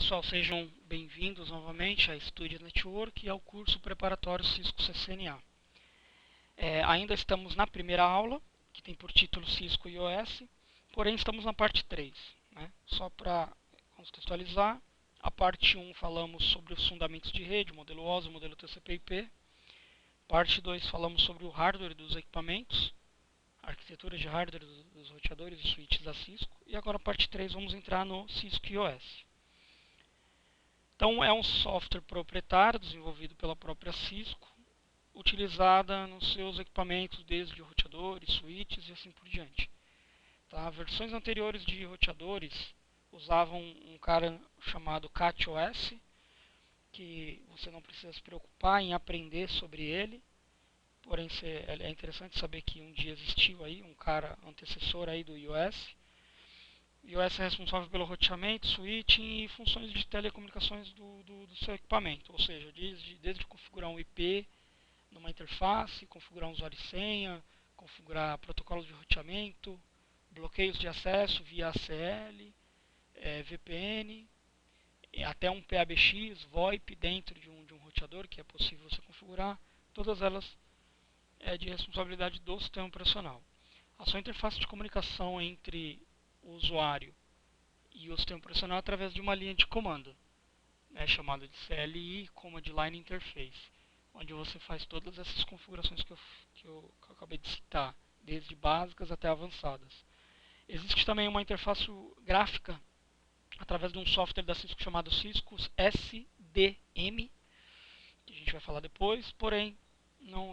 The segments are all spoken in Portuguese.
Pessoal, sejam bem-vindos novamente à Studio Network e ao curso preparatório Cisco CCNA. Ainda estamos na primeira aula, que tem por título Cisco IOS, porém estamos na parte 3. Só para contextualizar, a parte 1 falamos sobre os fundamentos de rede, o modelo OSI, o modelo TCP/IP. Parte 2 falamos sobre o hardware dos equipamentos, a arquitetura de hardware dos roteadores e switches da Cisco. E agora, parte 3, vamos entrar no Cisco IOS. Então, é um software proprietário desenvolvido pela própria Cisco, utilizada nos seus equipamentos, desde roteadores, switches e assim por diante. Tá? Versões anteriores de roteadores usavam um cara chamado CatOS, que você não precisa se preocupar em aprender sobre ele, porém é interessante saber que um dia existiu aí um cara antecessor aí do iOS. O iOS é responsável pelo roteamento, switching e funções de telecomunicações do seu equipamento, ou seja, desde configurar um IP numa interface, configurar um usuário e senha, configurar protocolos de roteamento, bloqueios de acesso via ACL, VPN, até um PABX, VoIP dentro de um roteador que é possível você configurar, todas elas é de responsabilidade do sistema operacional. A sua interface de comunicação entre o usuário e o sistema operacional através de uma linha de comando, chamada de CLI, Command Line Interface, onde você faz todas essas configurações que eu acabei de citar, desde básicas até avançadas. Existe também uma interface gráfica através de um software da Cisco chamado Cisco SDM, que a gente vai falar depois, porém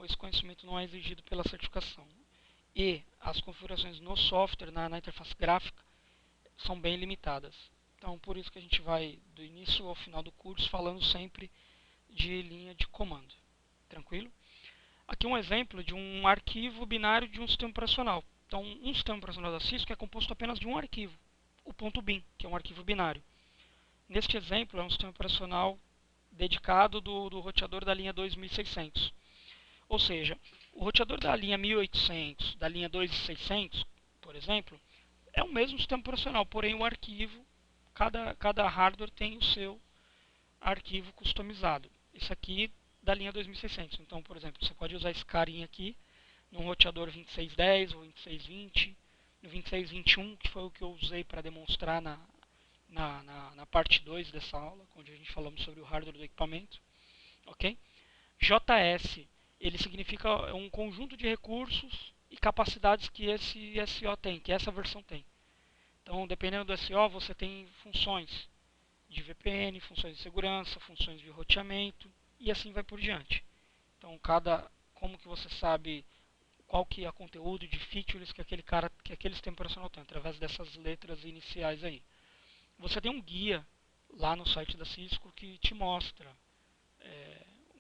esse conhecimento não é exigido pela certificação. E as configurações no software, na interface gráfica, são bem limitadas. Então, por isso que a gente vai, do início ao final do curso, falando sempre de linha de comando. Tranquilo? Aqui um exemplo de um arquivo binário de um sistema operacional. Então, um sistema operacional da Cisco é composto apenas de um arquivo, o .bin, que é um arquivo binário. Neste exemplo, é um sistema operacional dedicado do roteador da linha 2600. Ou seja, o roteador da linha 1800, da linha 2600, por exemplo, é o mesmo sistema operacional, porém o arquivo, cada hardware tem o seu arquivo customizado. Isso aqui da linha 2600. Então, por exemplo, você pode usar esse carinha aqui no roteador 2610 ou 2620, no 2621, que foi o que eu usei para demonstrar na parte 2 dessa aula, onde a gente falamos sobre o hardware do equipamento. Ok? JS, ele significa um conjunto de recursos e capacidades que esse SO tem, que essa versão tem. Então, dependendo do SO, você tem funções de VPN, funções de segurança, funções de roteamento e assim vai por diante. Então, como que você sabe qual que é o conteúdo de features que aquele sistema operacional tem, através dessas letras iniciais aí. Você tem um guia lá no site da Cisco que te mostra,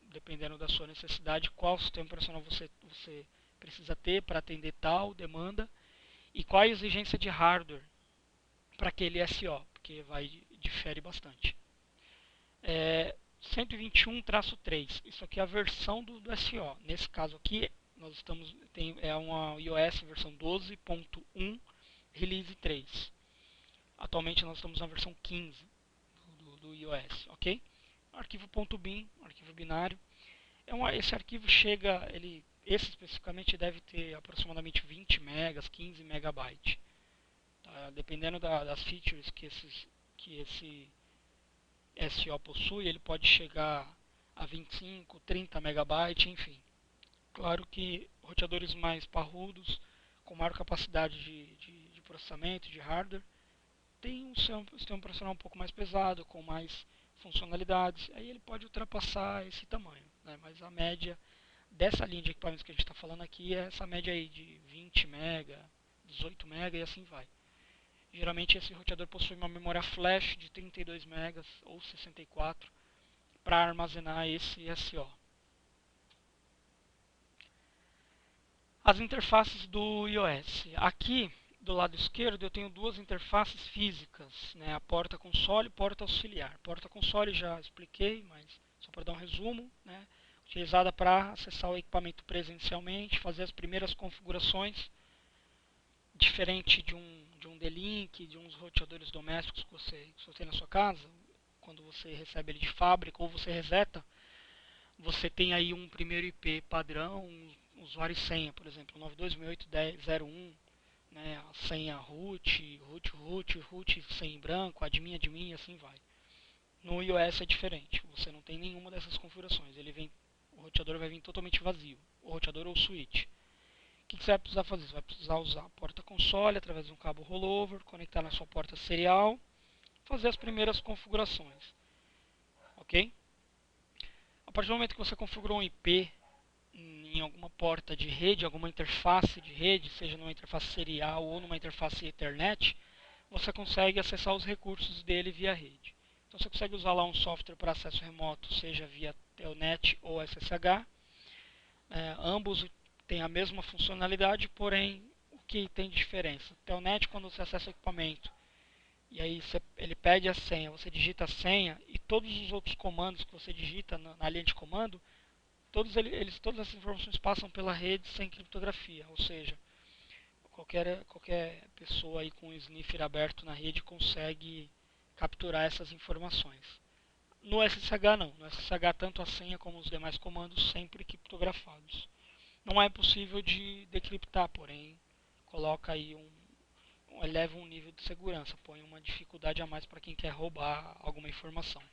dependendo da sua necessidade, qual sistema operacional você precisa ter para atender tal demanda e qual a exigência de hardware para aquele SO, porque difere bastante. 121-3, isso aqui é a versão do SO. Nesse caso aqui, nós é uma iOS versão 12.1 Release 3. Atualmente nós estamos na versão 15 do iOS, ok? Arquivo .bin, arquivo binário. Esse arquivo esse especificamente deve ter aproximadamente 20 megas, 15 megabytes. Tá? Dependendo das features que esse SO possui, ele pode chegar a 25, 30 megabytes, enfim. Claro que roteadores mais parrudos, com maior capacidade de processamento, de hardware, tem um sistema operacional um pouco mais pesado, com mais funcionalidades, aí ele pode ultrapassar esse tamanho. Mas a média dessa linha de equipamentos que a gente está falando aqui é essa média aí de 20 mega, 18 mega e assim vai. Geralmente esse roteador possui uma memória flash de 32 megas ou 64 para armazenar esse SO. As interfaces do iOS. Aqui do lado esquerdo eu tenho duas interfaces físicas, a porta console e porta auxiliar. Porta console já expliquei, mas só para dar um resumo, utilizada para acessar o equipamento presencialmente, fazer as primeiras configurações, diferente de um D-Link, de uns roteadores domésticos que você tem na sua casa. quando você recebe ele de fábrica ou você reseta, você tem aí um primeiro IP padrão, um usuário e senha, por exemplo, 92.168.10.01, né, a senha root, senha em branco, admin, e assim vai. No iOS é diferente, você não tem nenhuma dessas configurações, o roteador vai vir totalmente vazio, o roteador ou o switch. O que você vai precisar fazer? Você vai precisar usar a porta console através de um cabo rollover, conectar na sua porta serial, fazer as primeiras configurações, ok? A partir do momento que você configurou um IP em alguma porta de rede, alguma interface de rede, seja numa interface serial ou numa interface Ethernet, você consegue acessar os recursos dele via rede. Então você consegue usar lá um software para acesso remoto, seja via Telnet ou SSH. Ambos têm a mesma funcionalidade, porém o que tem de diferença? Telnet, quando você acessa o equipamento, e aí ele pede a senha, você digita a senha e todos os outros comandos que você digita na linha de comando, todas essas informações passam pela rede sem criptografia, ou seja, qualquer pessoa aí com o sniffer aberto na rede consegue capturar essas informações. No SSH não, no SSH tanto a senha como os demais comandos sempre criptografados. Não é possível de decriptar, porém coloca aí eleva um nível de segurança, põe uma dificuldade a mais para quem quer roubar alguma informação.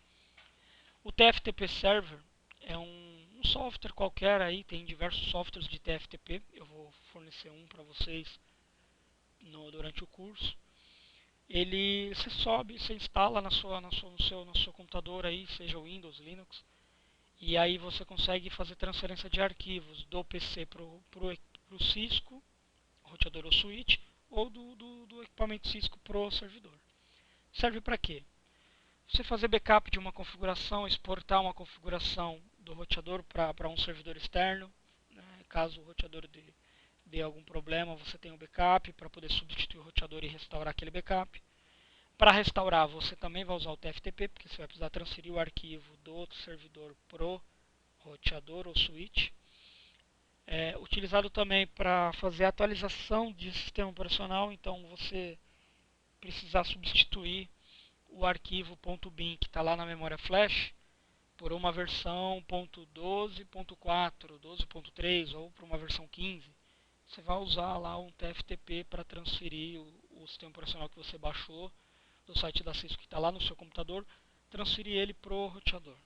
O TFTP Server é um software qualquer aí, tem diversos softwares de TFTP, eu vou fornecer um para vocês durante o curso. Você sobe, você instala no seu computador aí, seja Windows, Linux, e aí você consegue fazer transferência de arquivos do PC para o Cisco, roteador ou switch, ou do equipamento Cisco para o servidor. Serve para quê? Você fazer backup de uma configuração, exportar uma configuração do roteador para um servidor externo, né? Caso o roteador dê algum problema, você tem um backup para poder substituir o roteador e restaurar aquele backup. Para restaurar, você também vai usar o TFTP, porque você vai precisar transferir o arquivo do outro servidor pro roteador ou switch. Utilizado também para fazer atualização de sistema operacional, então você precisar substituir o arquivo .bin que está lá na memória flash por uma versão .12.4, 12.3 ou por uma versão 15, você vai usar lá um TFTP para transferir o sistema operacional que você baixou do site da Cisco que está lá no seu computador, transferir ele para o roteador.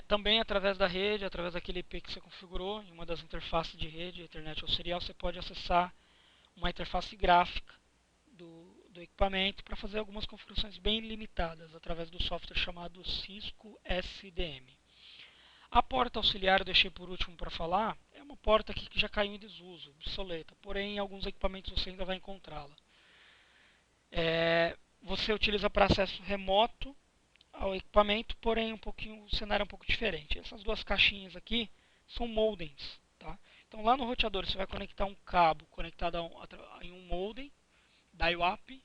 Também através da rede, através daquele IP que você configurou, em uma das interfaces de rede, Ethernet ou serial, você pode acessar uma interface gráfica do equipamento para fazer algumas configurações bem limitadas através do software chamado Cisco SDM. A porta auxiliar eu deixei por último para falar, é uma porta que já caiu em desuso, obsoleta, porém em alguns equipamentos você ainda vai encontrá-la. Você utiliza para acesso remoto ao equipamento, porém o cenário é um pouco diferente. Essas duas caixinhas aqui são modems. Tá? Então lá no roteador você vai conectar um cabo conectado em um modem da IWAP,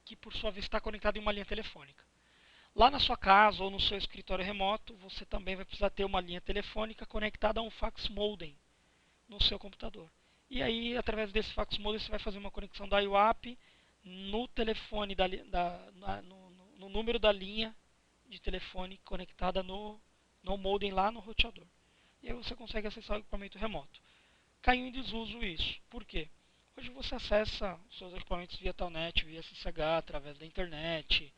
que por sua vez está conectado em uma linha telefônica. Lá na sua casa ou no seu escritório remoto, você também vai precisar ter uma linha telefônica conectada a um fax modem no seu computador. E aí, através desse fax modem, você vai fazer uma conexão da IWAP no telefone, no número da linha de telefone conectada no modem lá no roteador. E aí você consegue acessar o equipamento remoto. Caiu em desuso isso. Por quê? Hoje você acessa os seus equipamentos via Telnet, via SSH, através da internet,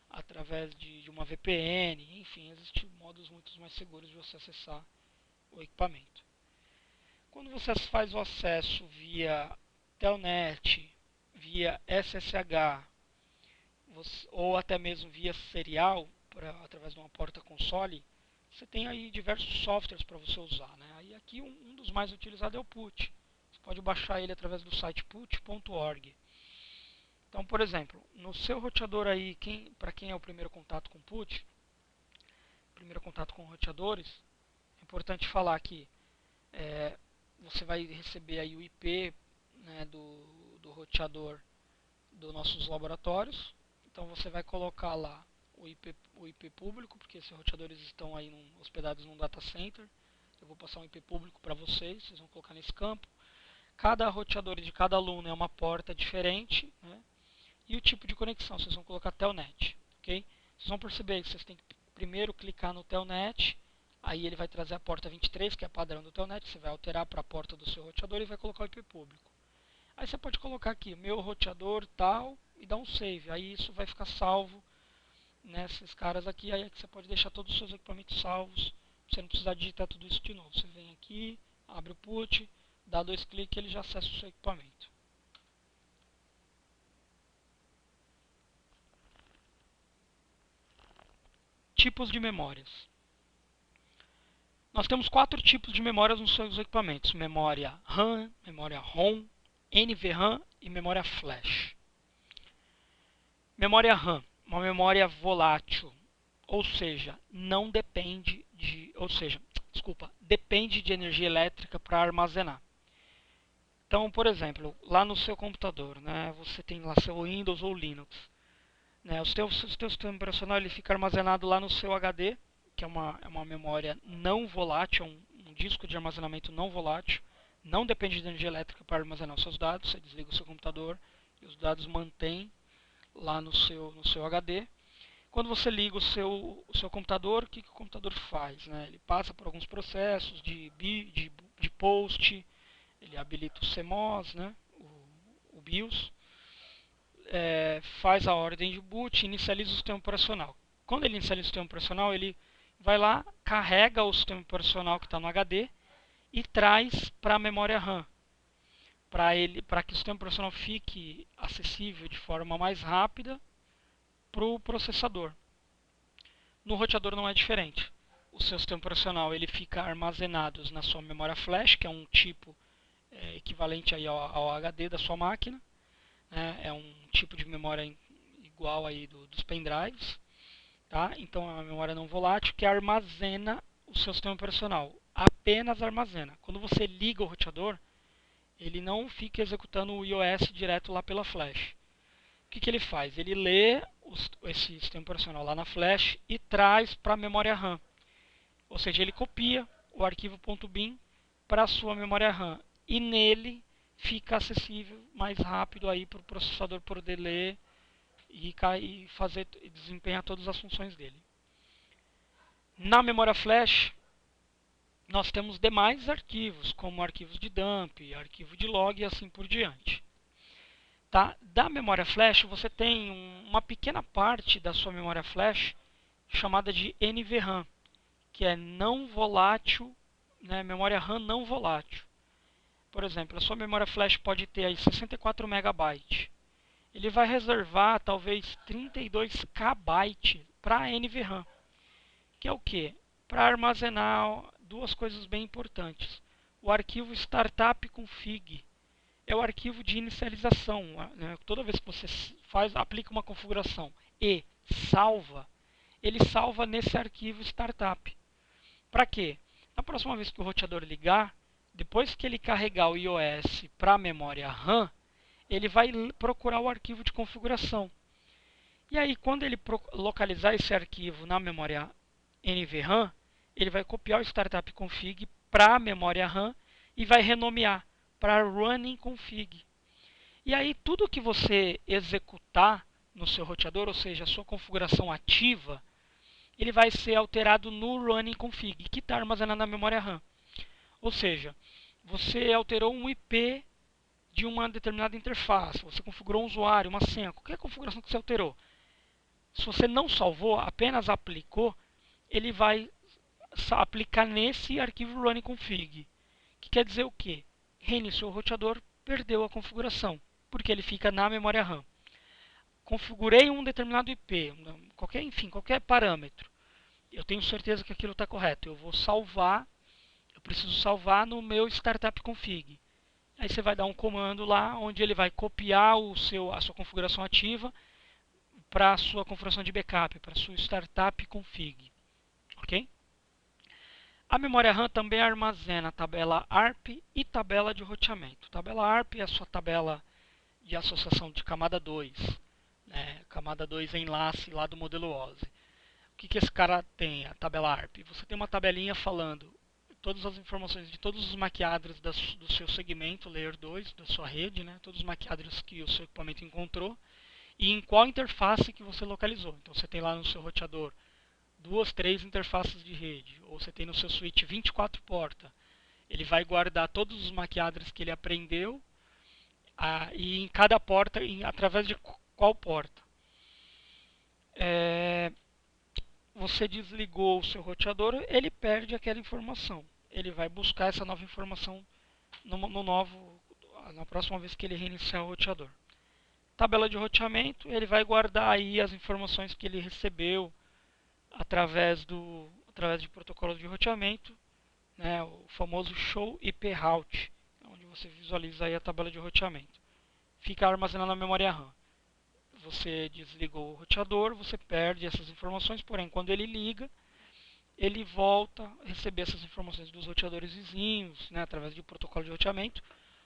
através de uma VPN, enfim, existem modos muito mais seguros de você acessar o equipamento. Quando você faz o acesso via Telnet, via SSH, ou até mesmo via serial, através de uma porta console, você tem aí diversos softwares para você usar. Né? Aí aqui um dos mais utilizados é o PUT. Você pode baixar ele através do site put.org. Então, por exemplo, no seu roteador aí, para quem é o primeiro contato com PUT, primeiro contato com roteadores, é importante falar que você vai receber aí o IP, né, do roteador dos nossos laboratórios. Então você vai colocar lá o IP público, porque esses roteadores estão aí hospedados num data center. Eu vou passar um IP público para vocês vão colocar nesse campo. Cada roteador de cada aluno é uma porta diferente, né? E o tipo de conexão, vocês vão colocar Telnet, ok? Vocês vão perceber que vocês têm que primeiro clicar no Telnet, aí ele vai trazer a porta 23, que é padrão do Telnet, você vai alterar para a porta do seu roteador e vai colocar o IP público. Aí você pode colocar aqui, meu roteador tal, e dar um save, aí isso vai ficar salvo nesses caras aqui, aí é que você pode deixar todos os seus equipamentos salvos, você não precisar digitar tudo isso de novo. Você vem aqui, abre o put, dá 2 cliques e ele já acessa o seu equipamento. Tipos de memórias. Nós temos 4 tipos de memórias nos seus equipamentos: memória RAM, memória ROM, NVRAM e memória flash. Memória RAM, uma memória volátil, ou seja, não depende de, depende de energia elétrica para armazenar. Então, por exemplo, lá no seu computador, né, você tem lá seu Windows ou Linux, né, o seu sistema operacional ele fica armazenado lá no seu HD, que é uma memória não volátil, um disco de armazenamento não volátil, não depende de energia elétrica para armazenar os seus dados. Você desliga o seu computador e os dados mantêm lá no seu HD. Quando você liga o seu computador, o que o computador faz? Né? Ele passa por alguns processos de post, ele habilita o CMOS, né? o BIOS, faz a ordem de boot e inicializa o sistema operacional. Quando ele inicializa o sistema operacional, ele vai lá, carrega o sistema operacional que está no HD e traz para a memória RAM, para que o sistema operacional fique acessível de forma mais rápida para o processador. No roteador não é diferente. O seu sistema operacional ele fica armazenado na sua memória flash, que é um tipo equivalente aí ao HD da sua máquina. É um tipo de memória igual aí dos pendrives. Tá? Então é uma memória não volátil que armazena o seu sistema operacional. Apenas armazena. Quando você liga o roteador, ele não fica executando o iOS direto lá pela flash. O que ele faz? Ele lê esse sistema operacional lá na flash e traz para a memória RAM. Ou seja, ele copia o arquivo .bin para a sua memória RAM. E nele fica acessível mais rápido aí para o processador poder ler e desempenhar todas as funções dele. Na memória flash, nós temos demais arquivos, como arquivos de dump, arquivo de log e assim por diante. Tá? Da memória flash, você tem uma pequena parte da sua memória flash chamada de NVRAM, que é não volátil, né? Memória RAM não volátil. Por exemplo, a sua memória flash pode ter aí 64 MB. Ele vai reservar talvez 32 KB para NVRAM, que é o que? Para armazenar duas coisas bem importantes. O arquivo startup config é o arquivo de inicialização. Né? Toda vez que você aplica uma configuração e salva, ele salva nesse arquivo startup. Para quê? Na próxima vez que o roteador ligar, depois que ele carregar o iOS para a memória RAM, ele vai procurar o arquivo de configuração. E aí, quando ele localizar esse arquivo na memória NVRAM, ele vai copiar o startup config para a memória RAM e vai renomear para running config. E aí, tudo que você executar no seu roteador, ou seja, a sua configuração ativa, ele vai ser alterado no running config, que está armazenado na memória RAM. Ou seja, você alterou um IP de uma determinada interface, você configurou um usuário, uma senha, qualquer configuração que você alterou. Se você não salvou, apenas aplicou, ele vai aplicar nesse arquivo running config. Que quer dizer o quê? Reiniciou o roteador, perdeu a configuração, porque ele fica na memória RAM. Configurei um determinado IP, qualquer parâmetro. Eu tenho certeza que aquilo está correto. Eu vou salvar, eu preciso salvar no meu startup config. Aí você vai dar um comando lá, onde ele vai copiar a sua configuração ativa para a sua configuração de backup, para a sua startup config. Ok? A memória RAM também armazena tabela ARP e tabela de roteamento. Tabela ARP é a sua tabela de associação de camada 2. Né? Camada 2 é enlace lá do modelo OSI. O que esse cara tem, a tabela ARP? Você tem uma tabelinha falando todas as informações de todos os MAC addresses do seu segmento, Layer 2, da sua rede, né? Todos os MAC addresses que o seu equipamento encontrou. e em qual interface que você localizou. Então você tem lá no seu roteador 2, 3 interfaces de rede, ou você tem no seu switch 24 portas. Ele vai guardar todos os MAC address que ele aprendeu e em cada porta, através de qual porta. Você desligou o seu roteador, ele perde aquela informação. Ele vai buscar essa nova informação na próxima vez que ele reiniciar o roteador. Tabela de roteamento, ele vai guardar aí as informações que ele recebeu através de protocolo de roteamento, né, o famoso show IP route, onde você visualiza aí a tabela de roteamento. Fica armazenado na memória RAM. Você desligou o roteador, você perde essas informações, porém quando ele liga, ele volta a receber essas informações dos roteadores vizinhos, né, através de protocolo de roteamento,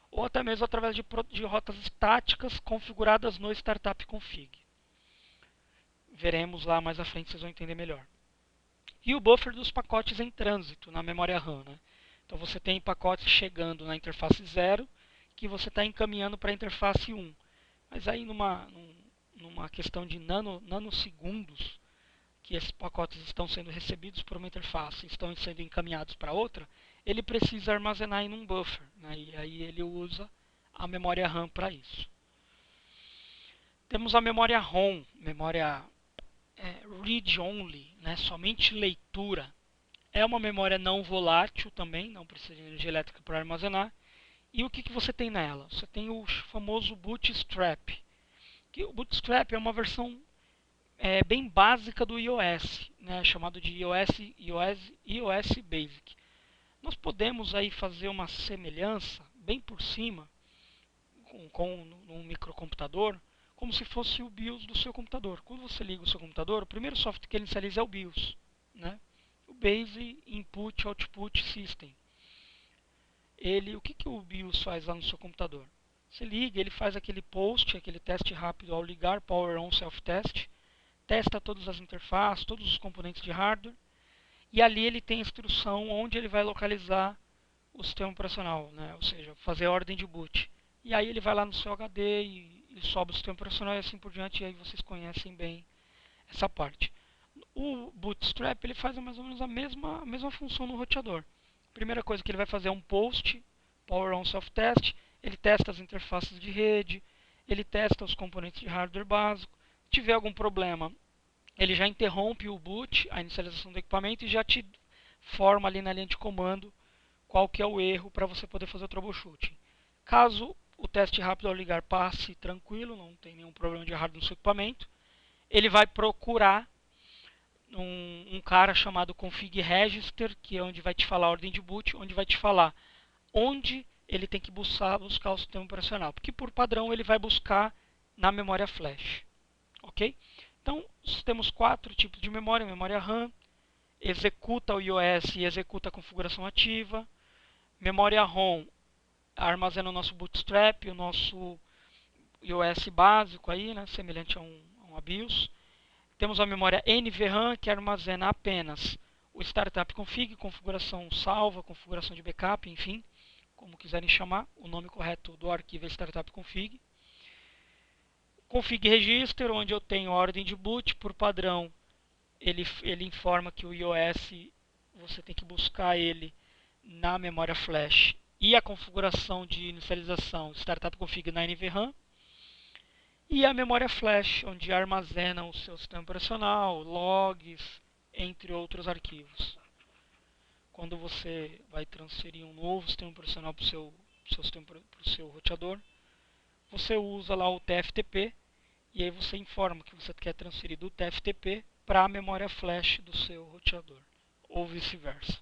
ou até mesmo através de rotas estáticas configuradas no Startup Config. Veremos lá mais à frente, vocês vão entender melhor. E o buffer dos pacotes em trânsito na memória RAM. Né? Então você tem pacotes chegando na interface 0 que você está encaminhando para a interface 1. Mas aí numa questão de nanosegundos, que esses pacotes estão sendo recebidos por uma interface e estão sendo encaminhados para outra, ele precisa armazenar em um buffer. Né? E aí ele usa a memória RAM para isso. Temos a memória ROM, memória read-only, né? Somente leitura. É uma memória não volátil também, não precisa de energia elétrica para armazenar. E o que você tem nela? Você tem o famoso Bootstrap. O Bootstrap é uma versão bem básica do iOS, né, chamado de iOS Basic. Nós podemos aí fazer uma semelhança bem por cima com um microcomputador, como se fosse o BIOS do seu computador. Quando você liga o seu computador, o primeiro software que ele inicializa é o BIOS, né? O Basic Input Output System. O que o BIOS faz lá no seu computador? Você liga, ele faz aquele post, aquele teste rápido ao ligar, Power On Self-Test, testa todas as interfaces, todos os componentes de hardware, e ali ele tem a instrução onde ele vai localizar o sistema operacional, né? Ou seja, fazer a ordem de boot. E aí ele vai lá no seu HD e sobe o sistema operacional e assim por diante, e aí vocês conhecem bem essa parte. O Bootstrap ele faz mais ou menos a mesma função no roteador. Primeira coisa que ele vai fazer é um post, Power On Self-Test, ele testa as interfaces de rede, ele testa os componentes de hardware básico. Se tiver algum problema, ele já interrompe o boot, a inicialização do equipamento, e já te forma ali na linha de comando qual que é o erro para você poder fazer o troubleshooting. Caso o teste rápido ao ligar passe tranquilo, não tem nenhum problema de hardware no seu equipamento, ele vai procurar um cara chamado config register, que é onde vai te falar a ordem de boot, onde vai te falar onde ele tem que buscar o sistema operacional, porque por padrão ele vai buscar na memória flash, ok? Então temos 4 tipos de memória: memória RAM, executa o iOS e executa a configuração ativa; memória ROM armazena o nosso Bootstrap, o nosso iOS básico aí, né, semelhante a um BIOS. Temos a memória NVRAM, que armazena apenas o Startup Config, configuração salva, configuração de backup, enfim, como quiserem chamar. O nome correto do arquivo é Startup Config. Config Register, onde eu tenho a ordem de boot. Por padrão, ele informa que o iOS, você tem que buscar ele na memória flash, e a configuração de inicialização Startup Config na NVRAM. E a memória flash, onde armazena o seu sistema operacional, logs, entre outros arquivos. Quando você vai transferir um novo sistema operacional para o seu roteador, você usa lá o TFTP, e aí você informa que você quer transferir do TFTP para a memória flash do seu roteador, ou vice-versa.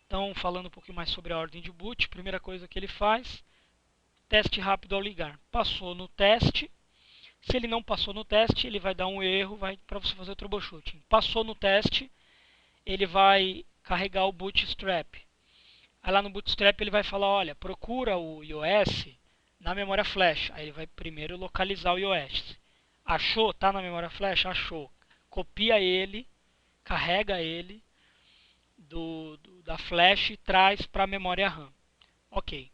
Então, falando um pouquinho mais sobre a ordem de boot, primeira coisa que ele faz: teste rápido ao ligar. Passou no teste. Se ele não passou no teste, ele vai dar um erro para você fazer o troubleshooting. Passou no teste, ele vai carregar o Bootstrap. Aí lá no Bootstrap ele vai falar: olha, procura o iOS na memória flash. Aí ele vai primeiro localizar o iOS. Achou? Está na memória flash? Achou. Copia ele, carrega ele da flash e traz para a memória RAM. Ok.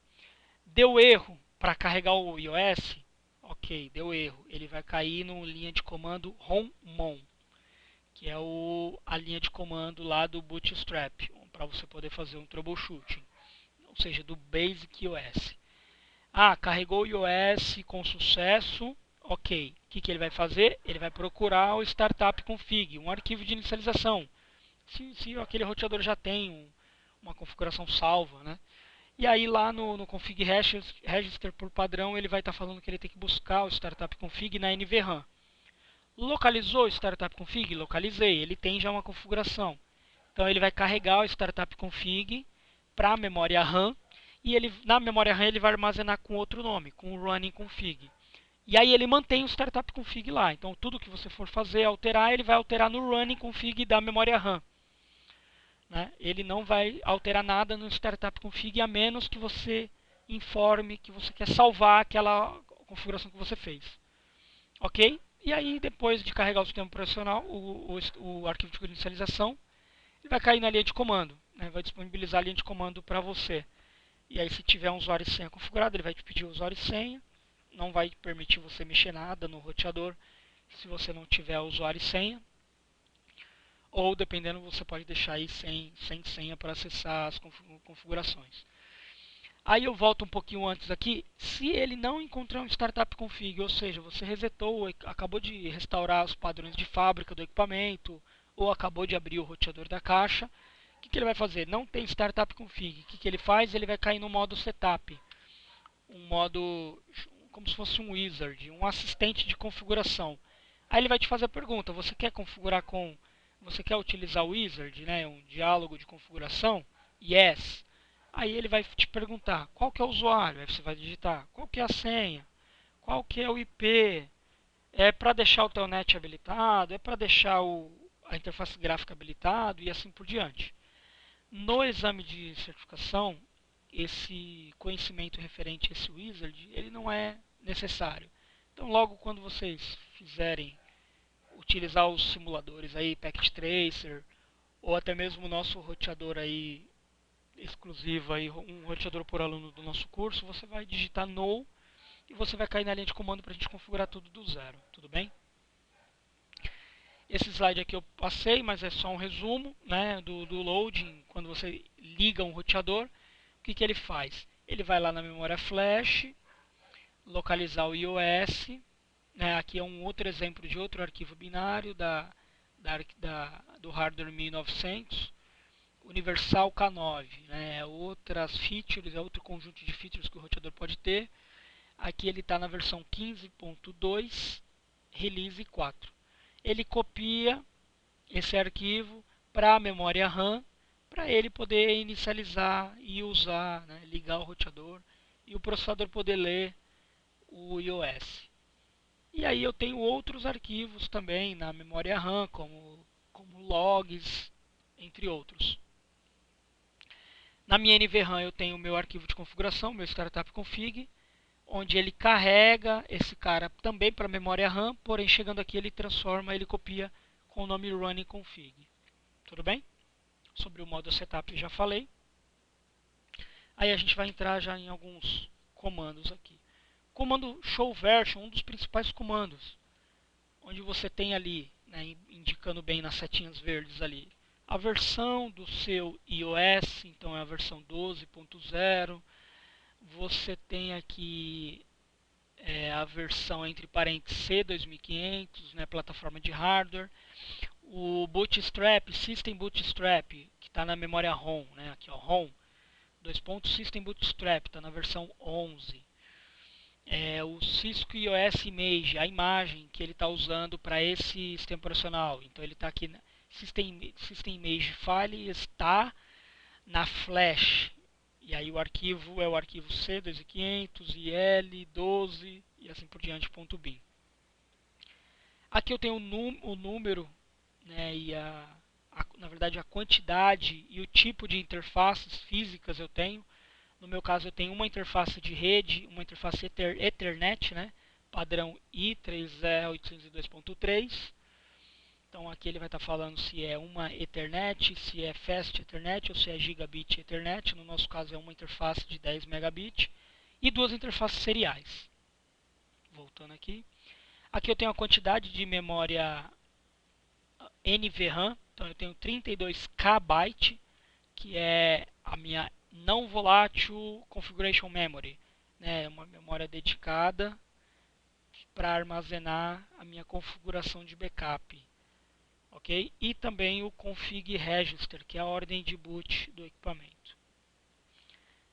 Deu erro para carregar o iOS? Ok. ok, deu erro. Ele vai cair no linha de comando rommon, que é a linha de comando lá do Bootstrap, para você poder fazer um troubleshooting, ou seja, do Basic OS. Carregou o iOS com sucesso, ok. O que ele vai fazer? Ele vai procurar o startup config, um arquivo de inicialização. Se aquele roteador já tem uma configuração salva, né? E aí lá no config register por padrão, ele vai estar falando que ele tem que buscar o startup config na NVRAM. Localizou o startup config? Localizei, ele tem já uma configuração. Então ele vai carregar o startup config para a memória RAM e na memória RAM ele vai armazenar com outro nome, com o running config. E aí ele mantém o startup config lá. Então tudo que você for fazer, alterar, ele vai alterar no running config da memória RAM. Né? Ele não vai alterar nada no startup config a menos que você informe que você quer salvar aquela configuração que você fez. Ok? E aí depois de carregar o sistema operacional, o arquivo de inicialização, ele vai cair na linha de comando, né? Vai disponibilizar a linha de comando para você. E aí se tiver um usuário e senha configurado, ele vai te pedir o usuário e senha. Não vai permitir você mexer nada no roteador se você não tiver usuário e senha. Ou dependendo, você pode deixar aí sem senha para acessar as configurações. Aí eu volto um pouquinho antes aqui. Se ele não encontrar um startup config, ou seja, você resetou, acabou de restaurar os padrões de fábrica do equipamento, ou acabou de abrir o roteador da caixa, o que ele vai fazer? Não tem startup config. O que ele faz? Ele vai cair no modo setup. Um modo como se fosse um wizard, um assistente de configuração. Aí ele vai te fazer a pergunta, você quer utilizar o wizard, né, um diálogo de configuração? Yes. Aí ele vai te perguntar, qual que é o usuário? Aí você vai digitar, qual que é a senha? Qual que é o IP? É para deixar o telnet habilitado? É para deixar a interface gráfica habilitado? E assim por diante. No exame de certificação, esse conhecimento referente a esse wizard, ele não é necessário. Então, logo quando vocês fizerem utilizar os simuladores aí, Packet Tracer, ou até mesmo o nosso roteador aí exclusivo, aí, um roteador por aluno do nosso curso, você vai digitar no e você vai cair na linha de comando para a gente configurar tudo do zero, tudo bem? Esse slide aqui eu passei, mas é só um resumo, né, do loading. Quando você liga um roteador, o que ele faz? Ele vai lá na memória flash, localizar o iOS, né, aqui é um outro exemplo de outro arquivo binário do hardware 1900, Universal K9, né, outras features, é outro conjunto de features que o roteador pode ter. Aqui ele está na versão 15.2, release 4. Ele copia esse arquivo para a memória RAM, para ele poder inicializar e usar, né, ligar o roteador e o processador poder ler o iOS. E aí eu tenho outros arquivos também na memória RAM, como logs, entre outros. Na minha NVRAM eu tenho o meu arquivo de configuração, meu startup config, onde ele carrega esse cara também para a memória RAM, porém chegando aqui ele transforma, ele copia com o nome running config. Tudo bem? Sobre o modo setup eu já falei. Aí a gente vai entrar já em alguns comandos aqui. Comando show version, um dos principais comandos, onde você tem ali, né, indicando bem nas setinhas verdes ali, a versão do seu iOS, então é a versão 12.0. Você tem aqui a versão entre parênteses C2500, né, plataforma de hardware. O Bootstrap, System Bootstrap, que está na memória ROM, né, aqui ó, ROM, System Bootstrap, está na versão 11. O Cisco iOS Image, a imagem que ele está usando para esse sistema operacional. Então ele está aqui na System Image File, está na Flash. E aí o arquivo é o arquivo C2500, IL12 e assim por diante, .bin. Aqui eu tenho o número, né, e na verdade a quantidade e o tipo de interfaces físicas eu tenho. No meu caso eu tenho uma interface de rede, uma interface Ethernet, né, padrão I3E802.3. Então aqui ele vai estar falando se é uma Ethernet, se é Fast Ethernet ou se é Gigabit Ethernet. No nosso caso é uma interface de 10 megabit e duas interfaces seriais. Voltando voltando aqui. Aqui eu tenho a quantidade de memória NVRAM, então eu tenho 32K byte, que é a minha não volátil configuration memory, né? Uma memória dedicada para armazenar a minha configuração de backup, ok? E também o config register, que é a ordem de boot do equipamento.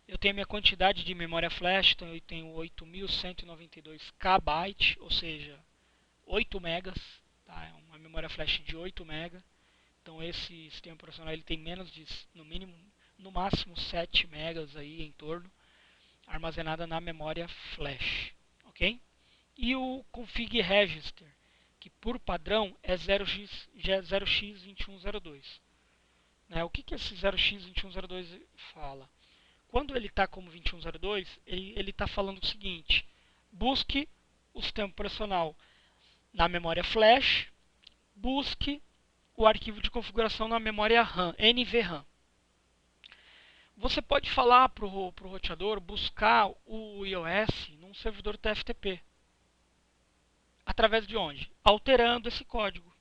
Eu tenho a minha quantidade de memória flash, então eu tenho 8.192K byte, ou seja, 8 megas, tá? É uma memória flash de 8 megas. Então esse sistema operacional ele tem menos de, no mínimo, no máximo 7 megas aí em torno, armazenada na memória flash, ok? E o config register, que por padrão é 0x2102. Né? O que esse 0x2102 fala? Quando ele está como 2102, ele está falando o seguinte: busque o sistema operacional na memória flash, busque o arquivo de configuração na memória RAM, NVRAM. Você pode falar para o roteador buscar o iOS num servidor TFTP. Através de onde? Alterando esse código.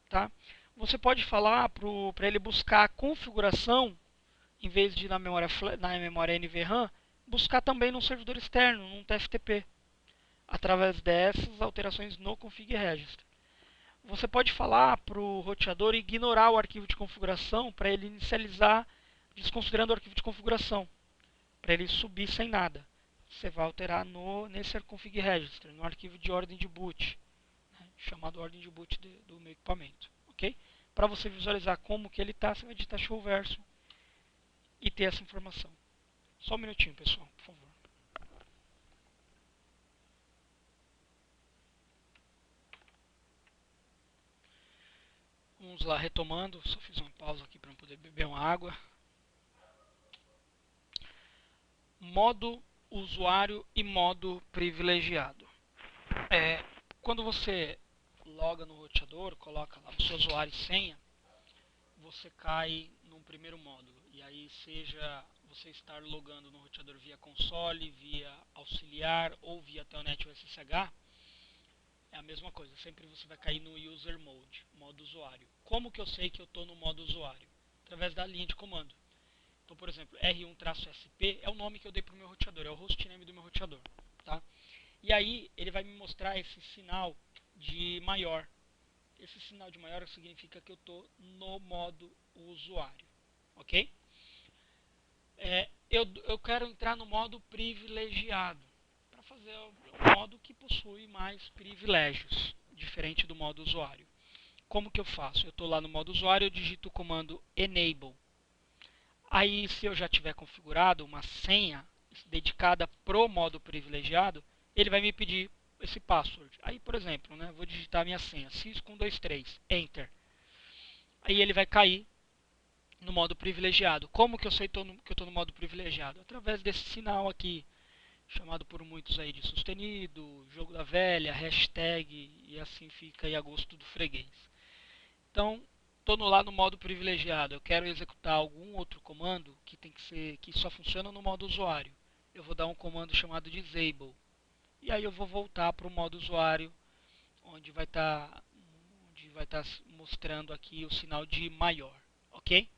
Tá? Você pode falar para ele buscar a configuração, em vez de na memória NVRAM, buscar também num servidor externo, num TFTP. Através dessas alterações no config register. Você pode falar para o roteador ignorar o arquivo de configuração para ele inicializar desconsiderando o arquivo de configuração, para ele subir sem nada. Você vai alterar nesse config register, no arquivo de ordem de boot, né, chamado ordem de boot do meu equipamento. Ok? Para você visualizar como que ele está, você vai digitar show verso e ter essa informação. Só um minutinho, pessoal, por favor. Vamos lá, retomando. Só fiz uma pausa aqui para poder beber uma água. Modo usuário e modo privilegiado. Quando você loga no roteador, coloca lá o seu usuário e senha, você cai num primeiro módulo. E aí, seja você estar logando no roteador via console, via auxiliar ou via Telnet USSH, é a mesma coisa. Sempre você vai cair no User Mode, modo usuário. Como que eu sei que eu estou no modo usuário? Através da linha de comando. Então, por exemplo, R1-SP é o nome que eu dei para o meu roteador, é o hostname do meu roteador. Tá? E aí, ele vai me mostrar esse sinal de maior. Esse sinal de maior significa que eu estou no modo usuário. Ok? Eu quero entrar no modo privilegiado, para fazer o modo que possui mais privilégios, diferente do modo usuário. Como que eu faço? Eu estou lá no modo usuário, eu digito o comando enable. Aí, se eu já tiver configurado uma senha dedicada pro modo privilegiado, ele vai me pedir esse password. Aí, por exemplo, né, vou digitar a minha senha, Cisco123, Enter. Aí ele vai cair no modo privilegiado. Como que eu sei que eu estou no modo privilegiado? Através desse sinal aqui, chamado por muitos aí de sustenido, jogo da velha, hashtag, e assim fica aí a gosto do freguês. Então, estou lá no modo privilegiado. Eu quero executar algum outro comando que só funciona no modo usuário. Eu vou dar um comando chamado disable. E aí eu vou voltar para o modo usuário, onde vai estar mostrando aqui o sinal de maior, ok?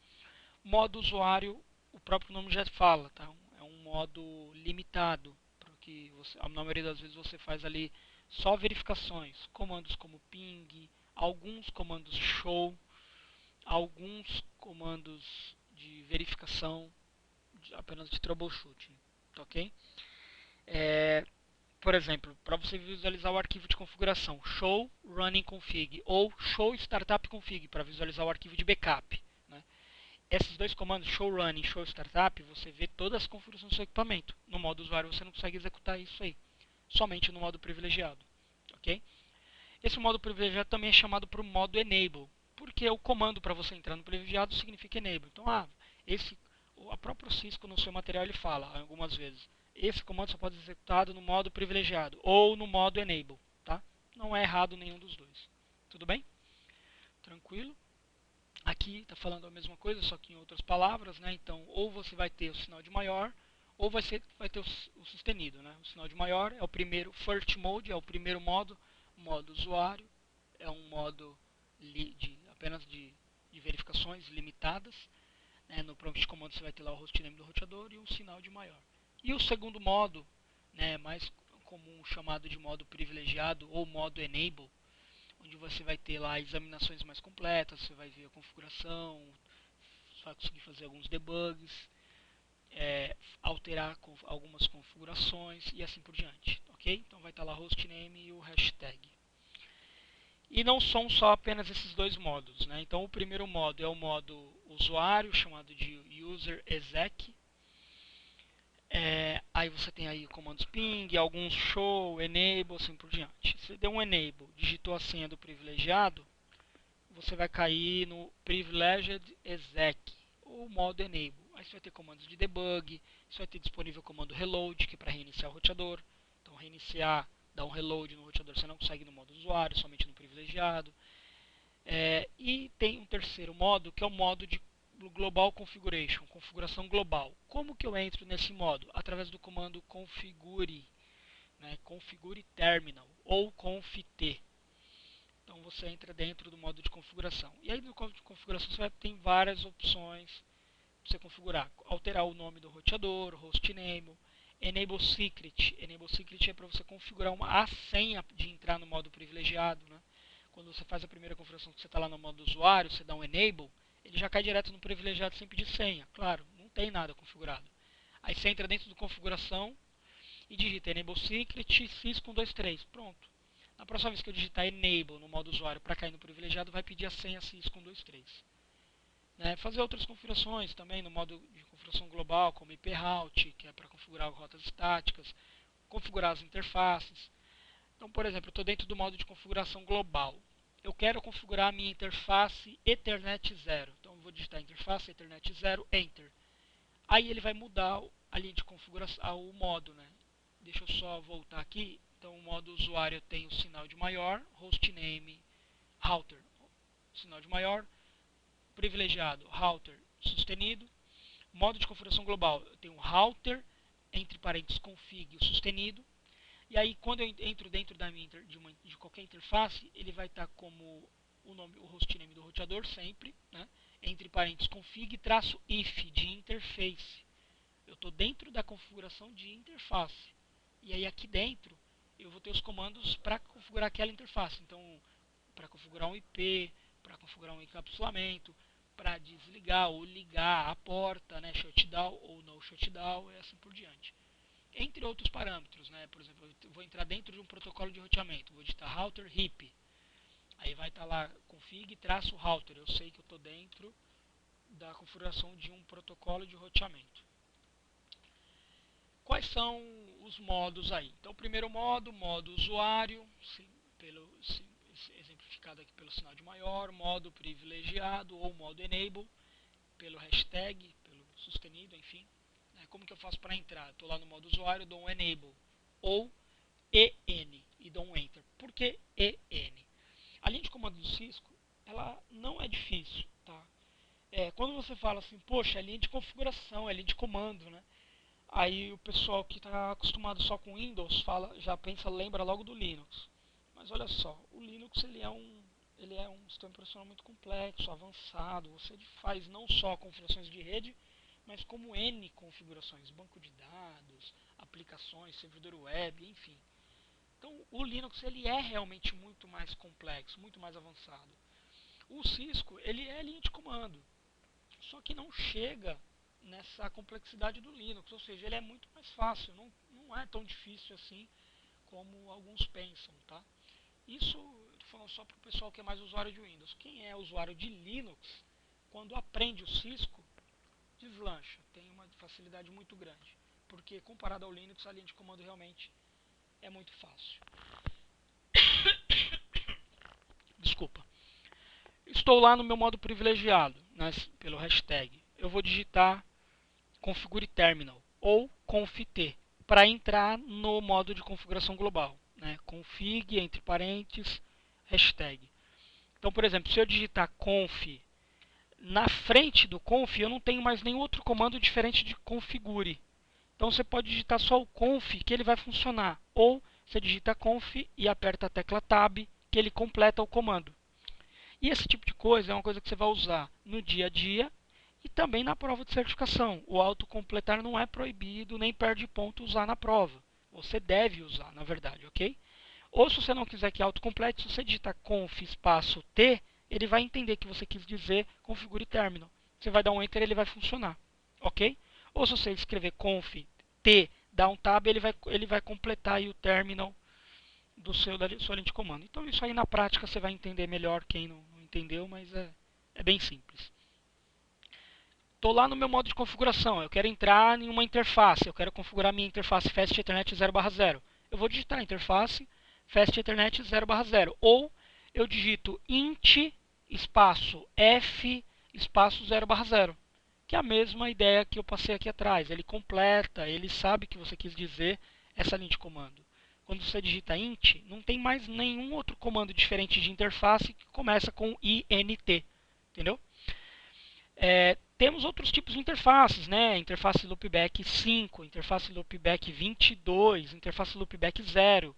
Modo usuário, o próprio nome já fala, tá? É um modo limitado, porque a maioria das vezes você faz ali só verificações, comandos como ping, alguns comandos show, alguns comandos de verificação, apenas de troubleshooting, tá ok? Por exemplo, para você visualizar o arquivo de configuração, show running config ou show startup config para visualizar o arquivo de backup. Né? Esses dois comandos, show running e show startup, você vê todas as configurações do seu equipamento. No modo usuário você não consegue executar isso aí, somente no modo privilegiado. Ok? Esse modo privilegiado também é chamado por modo enable, porque o comando para você entrar no privilegiado significa enable. Então, a própria Cisco no seu material ele fala algumas vezes, esse comando só pode ser executado no modo privilegiado ou no modo enable, tá? Não é errado nenhum dos dois. Tudo bem? Tranquilo? Aqui está falando a mesma coisa, só que em outras palavras, né? Então, ou você vai ter o sinal de maior, ou vai ter o sustenido, né? O sinal de maior é o primeiro, first mode é o primeiro modo, modo usuário é um modo apenas de verificações limitadas, né? No prompt de comando você vai ter lá o hostname do roteador e um sinal de maior. E o segundo modo, né, mais comum, chamado de modo privilegiado ou modo enable, onde você vai ter lá examinações mais completas, você vai ver a configuração, você vai conseguir fazer alguns debugs, alterar algumas configurações e assim por diante, ok? Então vai estar lá hostname e o hashtag. E não são só apenas esses dois modos, né? Então o primeiro modo é o modo usuário, chamado de user exec. Aí você tem aí comandos ping, alguns show, enable, assim por diante. Se deu um enable, digitou a senha do privilegiado, você vai cair no privileged exec, ou modo enable. Aí você vai ter comandos de debug, você vai ter disponível o comando reload, que é para reiniciar o roteador. Então reiniciar, dar um reload no roteador, você não consegue no modo usuário, somente no privilegiado. E tem um terceiro modo, que é o modo de Global Configuration, configuração global. Como que eu entro nesse modo? Através do comando configure, né, configure terminal ou conft. Então você entra dentro do modo de configuração. E aí no modo de configuração você vai ter várias opções para você configurar. Alterar o nome do roteador, hostname, enable secret. Enable secret é para você configurar a senha de entrar no modo privilegiado, né? Quando você faz a primeira configuração que você está lá no modo usuário, você dá um enable, ele já cai direto no privilegiado sem pedir senha. Claro, não tem nada configurado. Aí você entra dentro do configuração e digita enable secret sys123. Pronto. Na próxima vez que eu digitar enable no modo usuário para cair no privilegiado, vai pedir a senha sys123. Né? Fazer outras configurações também no modo de configuração global, como IP route, que é para configurar rotas estáticas, configurar as interfaces. Então, por exemplo, eu estou dentro do modo de configuração global. Eu quero configurar a minha interface Ethernet 0. Então, eu vou digitar interface Ethernet 0, Enter. Aí ele vai mudar a linha de configuração, o modo, né? Deixa eu só voltar aqui. Então, o modo usuário tem o sinal de maior, hostname, router, sinal de maior, privilegiado, router, sustenido. Modo de configuração global, eu tenho router, entre parênteses, config, o sustenido. E aí, quando eu entro dentro de qualquer interface, ele vai estar como o hostname do roteador sempre, né? Entre parênteses, config, traço if, de interface. Eu estou dentro da configuração de interface. E aí, aqui dentro, eu vou ter os comandos para configurar aquela interface. Então, para configurar um IP, para configurar um encapsulamento, para desligar ou ligar a porta, né? Shutdown ou no shutdown, e assim por diante. Entre outros parâmetros, né? Por exemplo, eu vou entrar dentro de um protocolo de roteamento, vou digitar router hip, aí vai estar lá config-router, eu sei que eu estou dentro da configuração de um protocolo de roteamento. Quais são os modos aí? Então, o primeiro modo usuário, exemplificado aqui pelo sinal de maior, modo privilegiado ou modo enable, pelo hashtag, pelo sustenido, enfim. Como que eu faço para entrar? Estou lá no modo usuário, dou um enable ou EN e dou um enter. Por que EN? A linha de comando do Cisco, ela não é difícil, tá? Quando você fala assim, poxa, é linha de configuração, é linha de comando, né? Aí o pessoal que está acostumado só com Windows lembra logo do Linux. Mas olha só, o Linux ele é um sistema operacional muito complexo, avançado. Você faz não só configurações de rede, mas como N configurações, banco de dados, aplicações, servidor web, enfim. Então o Linux ele é realmente muito mais complexo, muito mais avançado. O Cisco ele é linha de comando, só que não chega nessa complexidade do Linux, ou seja, ele é muito mais fácil, não é tão difícil assim como alguns pensam, tá? Isso eu estou falando só para o pessoal que é mais usuário de Windows. Quem é usuário de Linux, quando aprende o Cisco, deslancha, tem uma facilidade muito grande, porque comparado ao Linux, a linha de comando realmente é muito fácil. Desculpa. Estou lá no meu modo privilegiado, pelo hashtag. Eu vou digitar configure terminal ou conft para entrar no modo de configuração global, né? Config entre parênteses hashtag. Então, por exemplo, se eu digitar conf na frente do conf, eu não tenho mais nenhum outro comando diferente de configure. Então você pode digitar só o conf que ele vai funcionar, ou você digita conf e aperta a tecla tab que ele completa o comando. E esse tipo de coisa é uma coisa que você vai usar no dia a dia e também na prova de certificação. O autocompletar não é proibido nem perde ponto usar na prova. Você deve usar, na verdade, ok? Ou se você não quiser que autocomplete, se você digitar conf espaço T, ele vai entender que você quis dizer configure terminal. Você vai dar um enter e ele vai funcionar, ok? Ou se você escrever conf T, dar um tab, ele vai completar aí o terminal da sua linha de comando. Então isso aí na prática você vai entender melhor quem não entendeu, mas é bem simples. Estou lá no meu modo de configuração, eu quero entrar em uma interface, eu quero configurar minha interface Fast Ethernet 0/0. Eu vou digitar a interface Fast Ethernet 0/0, ou eu digito int espaço f espaço 0/0, que é a mesma ideia que eu passei aqui atrás. Ele completa, ele sabe que você quis dizer essa linha de comando. Quando você digita int, não tem mais nenhum outro comando diferente de interface que começa com int, entendeu? Temos outros tipos de interfaces, né? Interface loopback 5, interface loopback 22, interface loopback 0,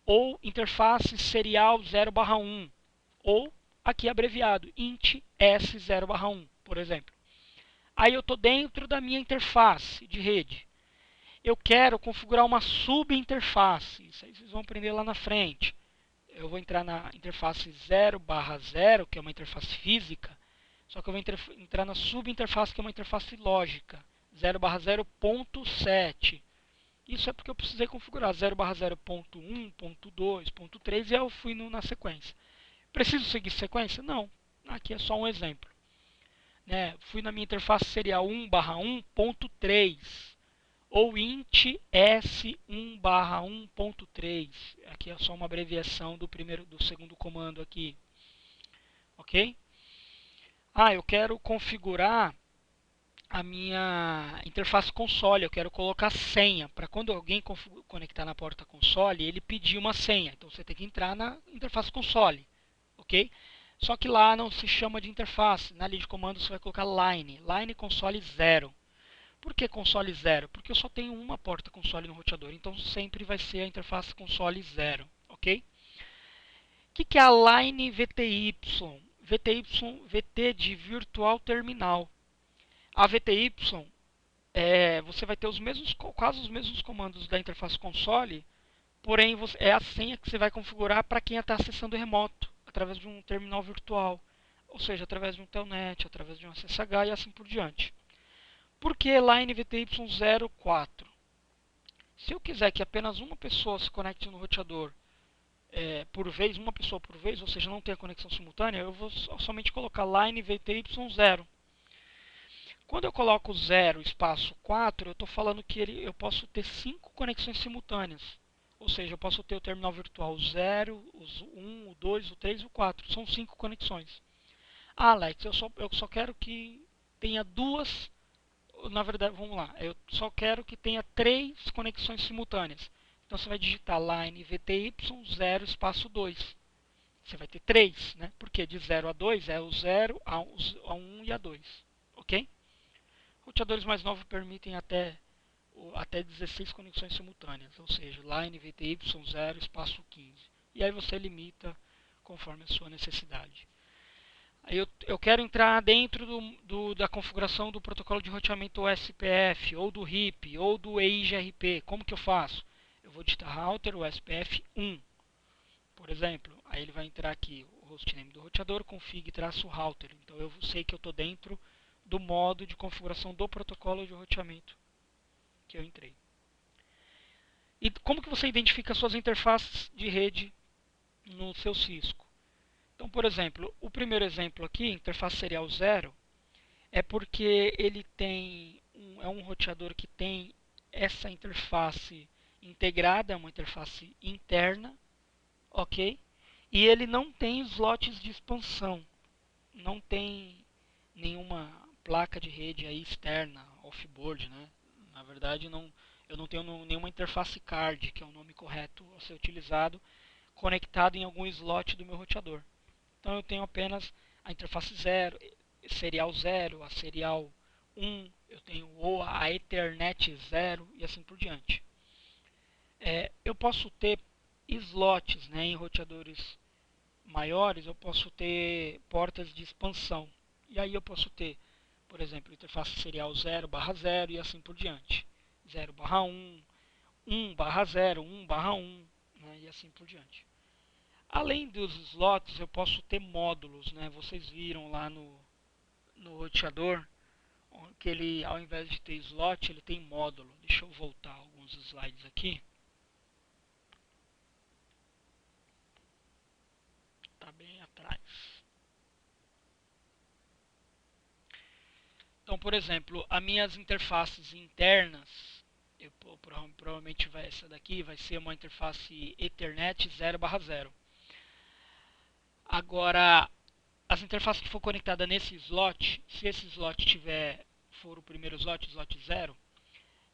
ou interface serial 0/1, ou aqui abreviado int s0/1, por exemplo. Aí eu estou dentro da minha interface de rede. Eu quero configurar uma subinterface. Isso aí vocês vão aprender lá na frente. Eu vou entrar na interface 0/0, que é uma interface física, só que eu vou entrar na subinterface, que é uma interface lógica, 0/0.7. Isso é porque eu precisei configurar 0/0.1, .2, .3 e eu fui na sequência. Preciso seguir sequência? Não. Aqui é só um exemplo. Né? Fui na minha interface serial 1/1.3 ou int s1/1.3. Aqui é só uma abreviação do segundo comando aqui. Ok? Eu quero configurar a minha interface console. Eu quero colocar senha para quando alguém conectar na porta console, ele pedir uma senha. Então você tem que entrar na interface console, ok? Só que lá não se chama de interface. Na linha de comando você vai colocar line console 0. Por que console 0? Porque eu só tenho uma porta console no roteador, então sempre vai ser a interface console 0, ok? O que é a line VTY? VT de Virtual Terminal. A VTY, você vai ter quase os mesmos comandos da interface console, porém é a senha que você vai configurar para quem está acessando remoto, através de um terminal virtual, ou seja, através de um telnet, através de um SSH e assim por diante. Por que line VTY04? Se eu quiser que apenas uma pessoa se conecte no roteador por vez, uma pessoa por vez, ou seja, não tenha conexão simultânea, eu vou somente colocar line VTY0. Quando eu coloco 0 espaço 4, eu estou falando que eu posso ter 5 conexões simultâneas. Ou seja, eu posso ter o terminal virtual 0, o 1, o 2, o 3 e o 4. São 5 conexões. Alex, eu só quero que tenha duas. Na verdade, vamos lá. Eu só quero que tenha 3 conexões simultâneas. Então você vai digitar line VTY 0 espaço 2. Você vai ter 3, né? Porque de 0 a 2 é o 0, a 1 e a 2. Ok? Roteadores mais novos permitem até 16 conexões simultâneas, ou seja, line VTY 0 espaço 15. E aí você limita conforme a sua necessidade. Aí eu quero entrar dentro da configuração do protocolo de roteamento OSPF, ou do RIP, ou do EIGRP. Como que eu faço? Eu vou digitar router OSPF 1, por exemplo. Aí ele vai entrar aqui, o hostname do roteador, config-router. Então eu sei que eu estou dentro do modo de configuração do protocolo de roteamento que eu entrei. E como que você identifica suas interfaces de rede no seu Cisco? Então, por exemplo, o primeiro exemplo aqui, interface serial 0, é porque ele é um roteador que tem essa interface integrada, é uma interface interna, ok? E ele não tem slots de expansão, não tem nenhuma placa de rede aí externa, offboard, né? Na verdade, eu não tenho nenhuma interface card, que é o nome correto a ser utilizado, conectado em algum slot do meu roteador. Então eu tenho apenas a interface 0, serial 0, a serial eu tenho ou a Ethernet 0 e assim por diante. Eu posso ter slots, né, em roteadores maiores, eu posso ter portas de expansão. E aí eu posso ter, por exemplo, interface serial 0/0 e assim por diante. 0/1, 1/0, 1/1, né, e assim por diante. Além dos slots, eu posso ter módulos, né? Vocês viram lá no roteador que ele, ao invés de ter slot, ele tem módulo. Deixa eu voltar alguns slides aqui. Está bem atrás. Então, por exemplo, as minhas interfaces internas, provavelmente essa daqui vai ser uma interface Ethernet 0/0. Agora, as interfaces que for conectada nesse slot, se esse slot for o primeiro slot 0,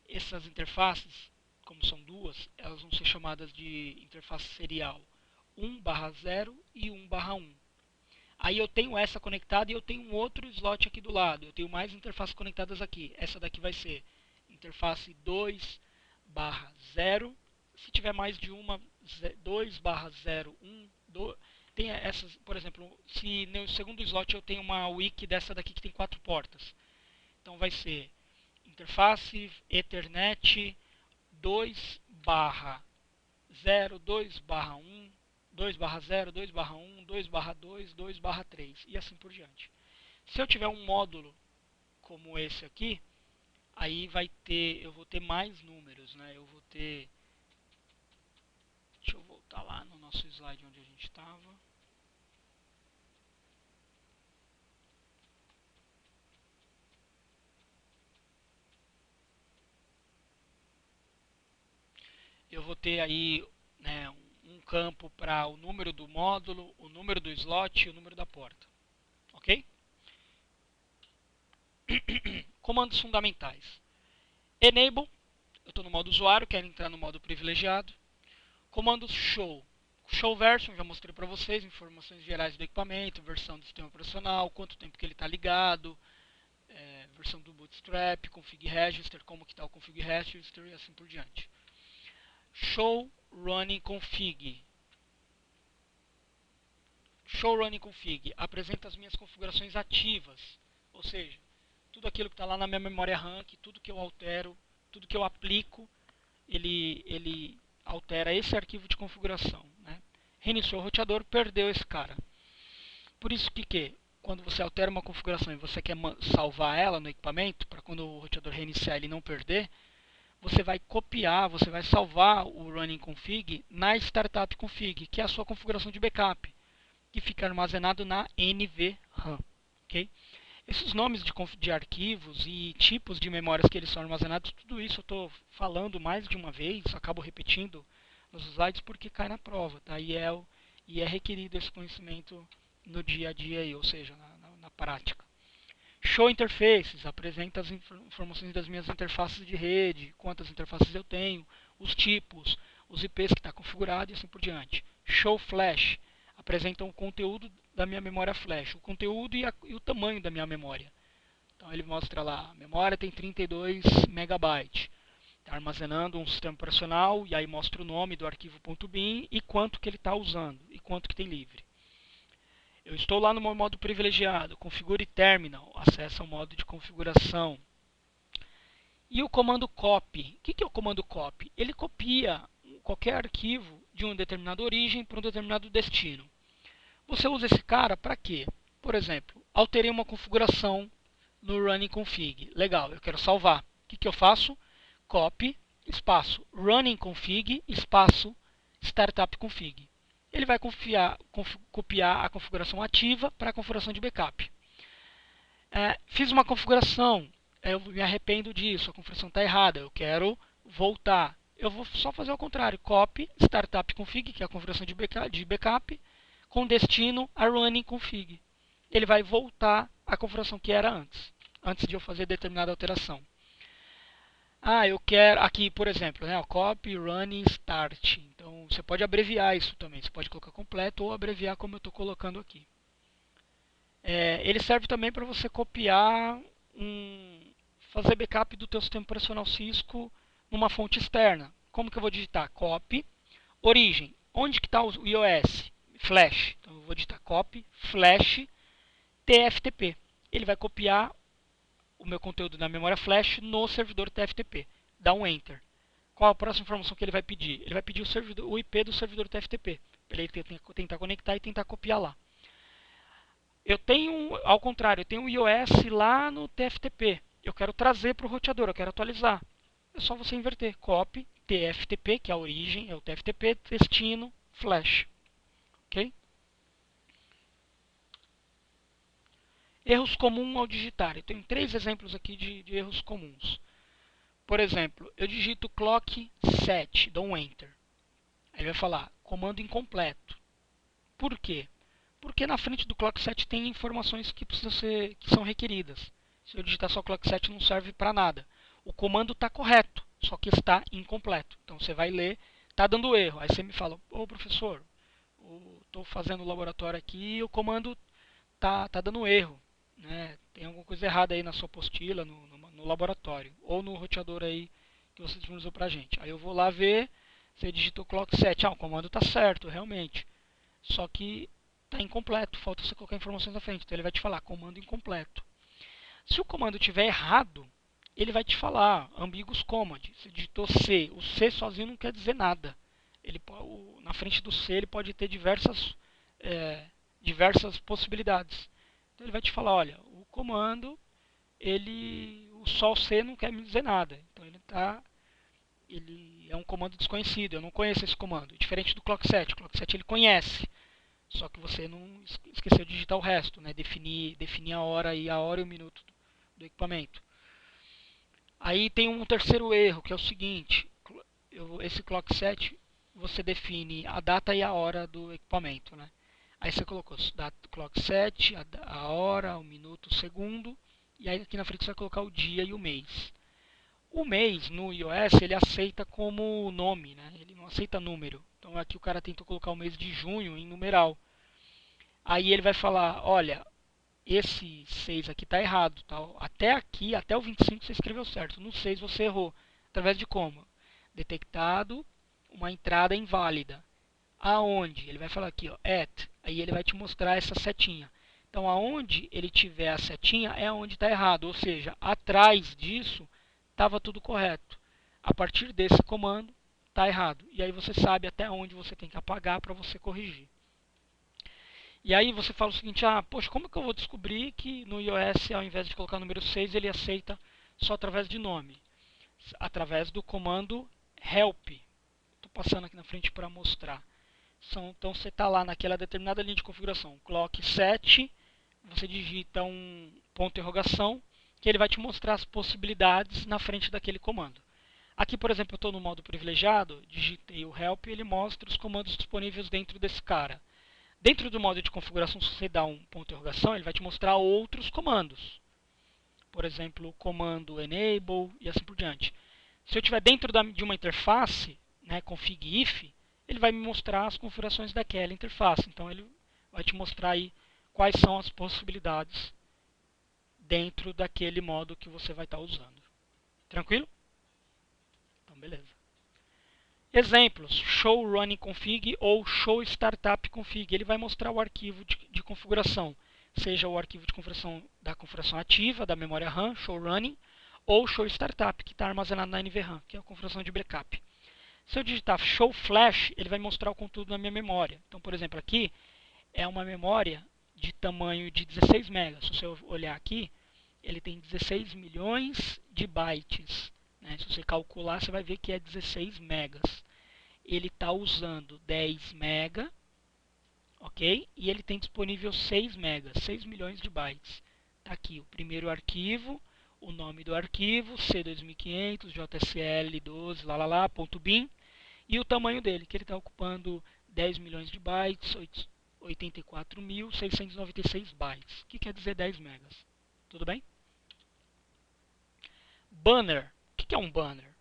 essas interfaces, como são duas, elas vão ser chamadas de interface serial 1/0 e 1/1. Aí eu tenho essa conectada e eu tenho um outro slot aqui do lado. Eu tenho mais interfaces conectadas aqui. Essa daqui vai ser interface 2/0. Se tiver mais de uma, 2/0, 1, 2. Tem essas, por exemplo, se no segundo slot eu tenho uma wiki dessa daqui que tem 4 portas. Então vai ser interface Ethernet 2/0, 2/1, 2/0, 2/1, 2/2, 2/3 e assim por diante. Se eu tiver um módulo como esse aqui, aí eu vou ter mais números, né? Eu vou ter, deixa eu voltar lá no nosso slide onde a gente estava. Eu vou ter aí, né, um campo para o número do módulo, o número do slot e o número da porta. Ok? Comandos fundamentais. Enable, eu estou no modo usuário, quero entrar no modo privilegiado. Comandos show. Show version, já mostrei para vocês, informações gerais do equipamento, versão do sistema operacional, quanto tempo que ele está ligado, versão do bootstrap, config register, como que está o config register e assim por diante. Show running config. Show running config apresenta as minhas configurações ativas, ou seja, tudo aquilo que está lá na minha memória RAM, tudo que eu altero, tudo que eu aplico, ele altera esse arquivo de configuração. Né? Reiniciou o roteador, perdeu esse cara. Por isso que quando você altera uma configuração e você quer salvar ela no equipamento, para quando o roteador reiniciar ele não perder, você vai copiar, você vai salvar o running config na startup config, que é a sua configuração de backup, que fica armazenado na NVRAM. Okay? Esses nomes de arquivos e tipos de memórias que eles são armazenados, tudo isso eu estou falando mais de uma vez, acabo repetindo nos slides porque cai na prova, tá? E é requerido esse conhecimento no dia a dia, aí, ou seja, na prática. Show Interfaces apresenta as informações das minhas interfaces de rede, quantas interfaces eu tenho, os tipos, os IPs que está configurado e assim por diante. Show Flash apresenta o conteúdo da minha memória flash, o conteúdo e o tamanho da minha memória. Então ele mostra lá, a memória tem 32 MB. Está armazenando um sistema operacional e aí mostra o nome do arquivo .bin e quanto que ele está usando e quanto que tem livre. Eu estou lá no meu modo privilegiado, configure terminal, acessa o modo de configuração. E o comando copy. O que é o comando copy? Ele copia qualquer arquivo de uma determinada origem para um determinado destino. Você usa esse cara para quê? Por exemplo, alterei uma configuração no running config. Legal, eu quero salvar. O que eu faço? Copy, espaço, running config, espaço, startup config. Ele vai copiar a configuração ativa para a configuração de backup. Fiz uma configuração, eu me arrependo disso, a configuração está errada, eu quero voltar. Eu vou só fazer o contrário, copy, startup config, que é a configuração de backup, com destino a running config. Ele vai voltar à configuração que era antes de eu fazer determinada alteração. Eu quero, aqui por exemplo, né, copy, running, start. Então você pode abreviar isso também, você pode colocar completo ou abreviar como eu estou colocando aqui. Ele serve também para você copiar fazer backup do teu sistema operacional Cisco numa fonte externa. Como que eu vou digitar? Copy, origem. Onde que está o iOS? Flash. Então eu vou digitar copy, flash, TFTP. Ele vai copiar o meu conteúdo na memória flash no servidor TFTP. Dá um Enter. Qual a próxima informação que ele vai pedir? Ele vai pedir o IP do servidor TFTP. Para ele tentar conectar e tentar copiar lá. Eu tenho, ao contrário, eu tenho o iOS lá no TFTP. Eu quero trazer para o roteador, eu quero atualizar. É só você inverter. Copy, TFTP, que é a origem, é o TFTP, destino, flash. Ok? Erros comuns ao digitar. Eu tenho 3 exemplos aqui de erros comuns. Por exemplo, eu digito clock 7, dou um Enter. Aí ele vai falar comando incompleto. Por quê? Porque na frente do clock 7 tem informações que são requeridas. Se eu digitar só clock 7 não serve para nada. O comando está correto, só que está incompleto. Então você vai ler, está dando erro. Aí você me fala, ô professor, estou fazendo o laboratório aqui e o comando tá dando erro. Né? Tem alguma coisa errada aí na sua apostila, no laboratório. Ou no roteador aí que você disponibilizou para a gente. Aí eu vou lá ver, você digitou clock 7. O comando está certo, realmente. Só que está incompleto, falta você colocar informações na frente. Então ele vai te falar comando incompleto. Se o comando estiver errado, ele vai te falar ambiguous command. Você digitou C. O C sozinho não quer dizer nada. Na frente do C ele pode ter diversas possibilidades. Então ele vai te falar, olha, o comando, só o C não quer me dizer nada. Então ele é um comando desconhecido, eu não conheço esse comando. Diferente do clock 7. O clock 7 ele conhece. Só que você não esqueceu de digitar o resto, né? Definir a hora e o minuto do equipamento. Aí tem um terceiro erro, que é o seguinte. Esse clock set, você define a data e a hora do equipamento, né? Aí você colocou clock set, a hora, o minuto, o segundo. E aí aqui na frente você vai colocar o dia e o mês. O mês no iOS ele aceita como nome, né? Ele não aceita número. Então aqui o cara tentou colocar o mês de junho em numeral. Aí ele vai falar, olha, esse 6 aqui está errado. Tá? Até aqui, até o 25 você escreveu certo. No 6 você errou. Através de como? Detectado uma entrada inválida. Aonde? Ele vai falar aqui, ó, at. Aí ele vai te mostrar essa setinha. Então, aonde ele tiver a setinha é onde está errado. Ou seja, atrás disso estava tudo correto. A partir desse comando está errado. E aí você sabe até onde você tem que apagar para você corrigir. E aí você fala o seguinte, poxa, como que eu vou descobrir que no iOS, ao invés de colocar o número 6, ele aceita só através de nome? Através do comando help. Estou passando aqui na frente para mostrar. Então você está lá naquela determinada linha de configuração, clock 7, você digita um ponto de interrogação, que ele vai te mostrar as possibilidades na frente daquele comando. Aqui, por exemplo, eu estou no modo privilegiado, digitei o help e ele mostra os comandos disponíveis dentro desse cara. Dentro do modo de configuração, se você dá um ponto de interrogação, ele vai te mostrar outros comandos. Por exemplo, o comando enable e assim por diante. Se eu estiver dentro de uma interface, né, config if, ele vai me mostrar as configurações daquela interface. Então ele vai te mostrar aí quais são as possibilidades dentro daquele modo que você vai estar usando. Tranquilo? Então, beleza. Exemplos, show running config ou show startup config. Ele vai mostrar o arquivo de configuração, seja o arquivo de configuração da configuração ativa, da memória RAM, show running, ou show startup, que está armazenado na NVRAM, que é a configuração de backup. Se eu digitar show flash, ele vai mostrar o conteúdo na minha memória. Então, por exemplo, aqui é uma memória de tamanho de 16 MB. Se você olhar aqui, ele tem 16 milhões de bytes. Né? Se você calcular, você vai ver que é 16 megas. Ele está usando 10 MB, ok? E ele tem disponível 6 MB, 6 milhões de bytes. Está aqui o primeiro arquivo, o nome do arquivo, C2500, JSL12, .bin, e o tamanho dele, que ele está ocupando 10 milhões de bytes, 84.696 bytes, que quer dizer 10 megas. Tudo bem? Banner. O que é um banner?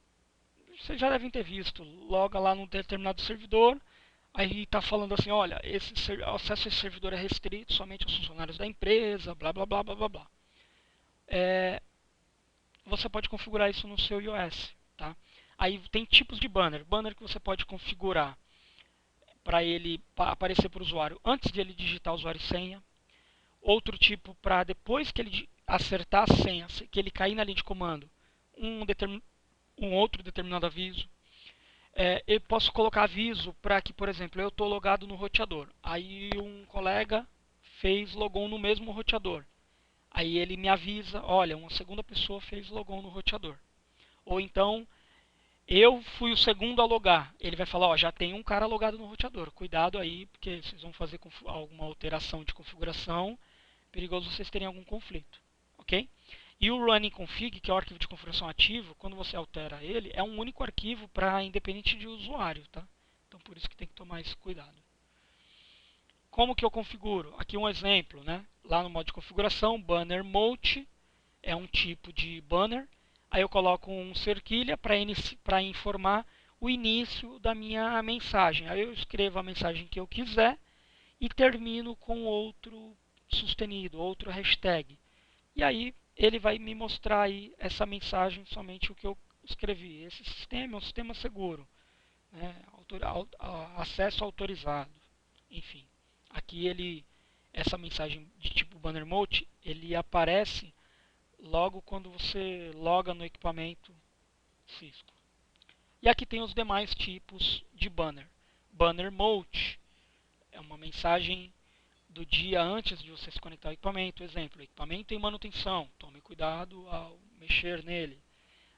Vocês já devem ter visto, loga lá num determinado servidor, aí está falando assim, olha, acesso a esse servidor é restrito somente aos funcionários da empresa, blá blá blá blá blá blá. você pode configurar isso no seu iOS. Tá? Aí tem tipos de banner. Banner que você pode configurar para ele aparecer para o usuário antes de ele digitar usuário e senha. Outro tipo para depois que ele acertar a senha, que ele cair na linha de comando, um outro determinado aviso. Eu posso colocar aviso para que, por exemplo, eu estou logado no roteador. Aí um colega fez logon no mesmo roteador. Aí ele me avisa, olha, uma segunda pessoa fez logon no roteador. Ou então, eu fui o segundo a logar. Ele vai falar, ó, já tem um cara logado no roteador. Cuidado aí, porque vocês vão fazer alguma alteração de configuração. Perigoso vocês terem algum conflito. Ok? E o running config, que é o arquivo de configuração ativo, quando você altera ele, é um único arquivo para independente de usuário. Tá? Então, por isso que tem que tomar esse cuidado. Como que eu configuro? Aqui um exemplo, né? Lá no modo de configuração, banner mode é um tipo de banner. Aí eu coloco um cerquilha para informar o início da minha mensagem. Aí eu escrevo a mensagem que eu quiser e termino com outro sustenido, outro hashtag. E aí ele vai me mostrar aí essa mensagem, somente o que eu escrevi. Esse sistema é um sistema seguro, né? Acesso autorizado, enfim. Aqui essa mensagem de tipo banner mode, ele aparece logo quando você loga no equipamento Cisco. E aqui tem os demais tipos de banner. Banner mode é uma mensagem do dia antes de você se conectar ao equipamento. Exemplo, equipamento em manutenção, tome cuidado ao mexer nele.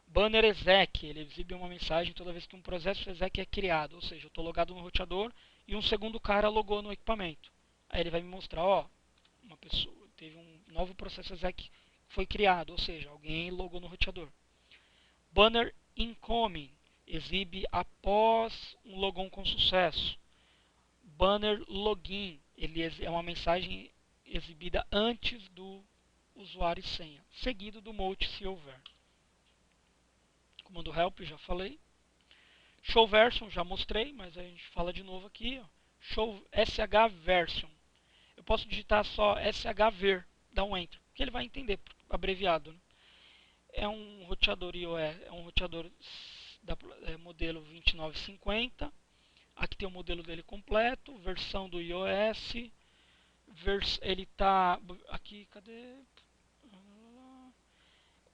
Banner exec, ele exibe uma mensagem toda vez que um processo exec é criado, ou seja, eu estou logado no roteador e um segundo cara logou no equipamento. Aí ele vai me mostrar, ó, uma pessoa teve um novo processo exec que foi criado, ou seja, alguém logou no roteador. Banner incoming, exibe após um logon com sucesso. Banner login, ele é uma mensagem exibida antes do usuário e senha, seguido do mode se houver. Comando help, já falei. Show version, já mostrei, mas a gente fala de novo aqui. Ó. Show sh version. Eu posso digitar só shver, dar um enter, que ele vai entender, abreviado. Né? É um roteador iOS, é um roteador modelo 2950. Aqui tem o modelo dele completo, versão do iOS. Ele está aqui, cadê?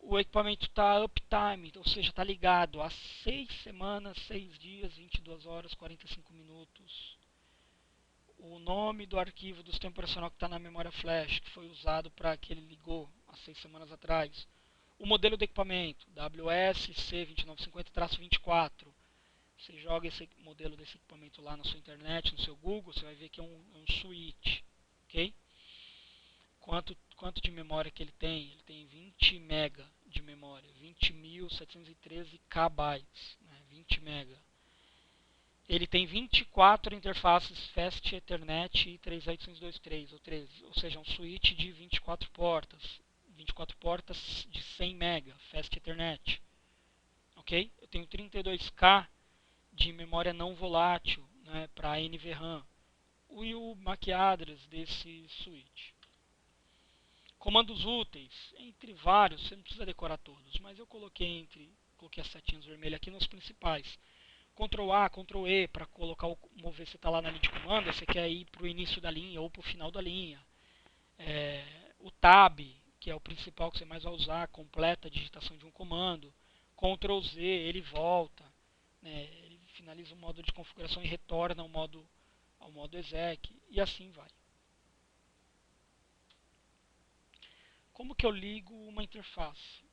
O equipamento está uptime, ou seja, está ligado há 6 semanas, 6 dias, 22 horas, 45 minutos. O nome do arquivo do sistema operacional que está na memória flash, que foi usado para que ele ligou há 6 semanas atrás. O modelo do equipamento, WSC2950-24. Você joga esse modelo desse equipamento lá na sua internet, no seu Google, você vai ver que é um switch. Ok? Quanto de memória que ele tem? Ele tem 20 MB de memória, 20.713 KB, né? 20 MB. Ele tem 24 interfaces Fast Ethernet e 3.823, ou seja, um switch de 24 portas. 24 portas de 100 MB, Fast Ethernet. Ok? Eu tenho 32K de memória não volátil, né, para NVRAM. E o MAC address desse switch. Comandos úteis, entre vários, você não precisa decorar todos, mas eu coloquei as setinhas vermelhas aqui nos principais. Ctrl A, Ctrl E para colocar mover, você está lá na linha de comando, você quer ir para o início da linha ou para o final da linha. O Tab, que é o principal que você mais vai usar, completa a digitação de um comando. Ctrl Z, ele volta, né, ele finaliza o modo de configuração e retorna ao modo exec, e assim vai. Como que eu ligo uma interface?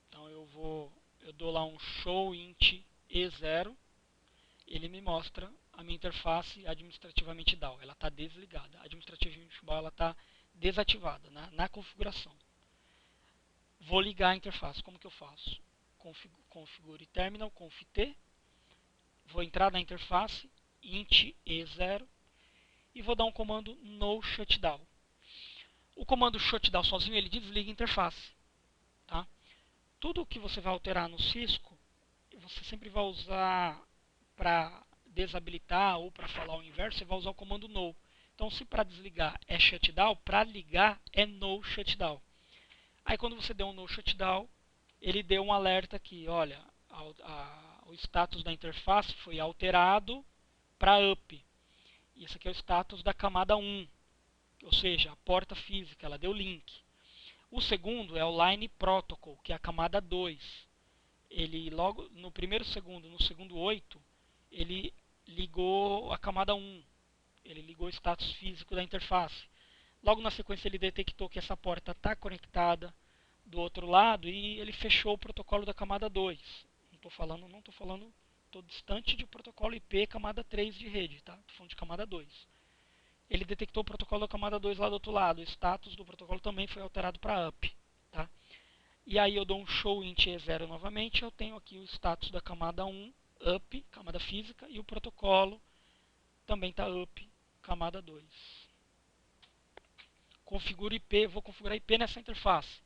Então eu dou lá um show int e0, ele me mostra a minha interface administrativamente DAO. Ela está desligada. A administrativamente DAO ela está desativada na configuração. Vou ligar a interface. Como que eu faço? Configure terminal, conft. Vou entrar na interface, int e0, e vou dar um comando no shutdown. O comando shutdown sozinho ele desliga a interface. Tá? Tudo que você vai alterar no Cisco, você sempre vai usar para desabilitar ou para falar o inverso, você vai usar o comando no. Então, se para desligar é shutdown, para ligar é no shutdown. Aí, quando você der um no shutdown, ele deu um alerta aqui, olha, o status da interface foi alterado para up. E esse aqui é o status da camada 1, ou seja, a porta física, ela deu link. O segundo é o Line Protocol, que é a camada 2. Ele logo no primeiro segundo, no segundo 8, ele ligou a camada 1. Ele ligou o status físico da interface. Logo na sequência ele detectou que essa porta está conectada do outro lado e ele fechou o protocolo da camada 2. Não estou falando, estou distante de protocolo IP camada 3 de rede, tá? Estou falando de camada 2. Ele detectou o protocolo da camada 2 lá do outro lado. O status do protocolo também foi alterado para up, tá? E aí eu dou um show int E0 novamente, eu tenho aqui o status da camada 1, up, camada física, e o protocolo também está up, camada 2. Configuro IP, vou configurar IP nessa interface.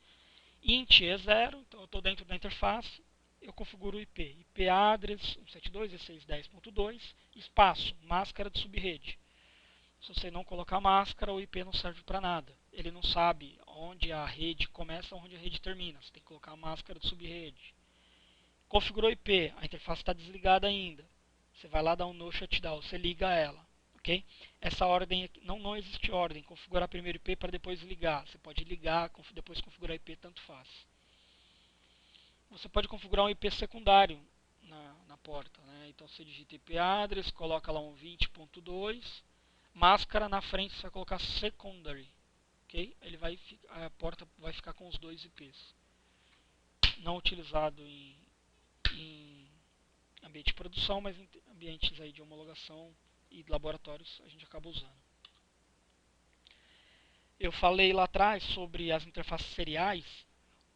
Int E0, então eu estou dentro da interface, eu configuro o IP. IP address 172.168.10.2, espaço, máscara de subrede. Se você não colocar máscara, o IP não serve para nada. Ele não sabe onde a rede começa e onde a rede termina. Você tem que colocar a máscara de subrede. Configurou IP, a interface está desligada ainda. Você vai lá dar um no shutdown, você liga ela. Okay? Essa ordem, não existe ordem. Configurar primeiro IP para depois ligar. Você pode ligar, depois configurar IP, tanto faz. Você pode configurar um IP secundário na porta. Né? Então você digita IP address, coloca lá um 20.2. Máscara na frente você vai colocar secondary, ok? A porta vai ficar com os dois IPs. Não utilizado em ambiente de produção, mas em ambientes aí de homologação e laboratórios a gente acaba usando. Eu falei lá atrás sobre as interfaces seriais,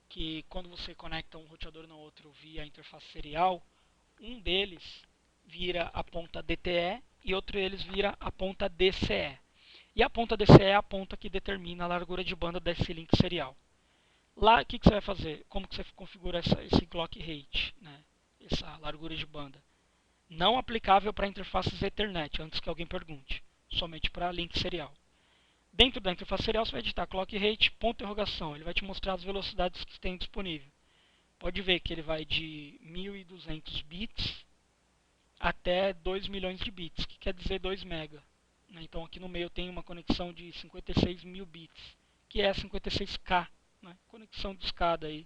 que quando você conecta um roteador no outro via interface serial, um deles vira a ponta DTE e outro deles vira a ponta DCE. E a ponta DCE é a ponta que determina a largura de banda desse link serial. Lá, o que você vai fazer? Como que você configura esse clock rate, né? Essa largura de banda? Não aplicável para interfaces Ethernet, antes que alguém pergunte. Somente para link serial. Dentro da interface serial, você vai digitar clock rate, ponto de interrogação. Ele vai te mostrar as velocidades que tem disponível. Pode ver que ele vai de 1.200 bits até 2 milhões de bits, que quer dizer 2 mega. Então aqui no meio tem uma conexão de 56 mil bits, que é 56K, né? Conexão de escada aí,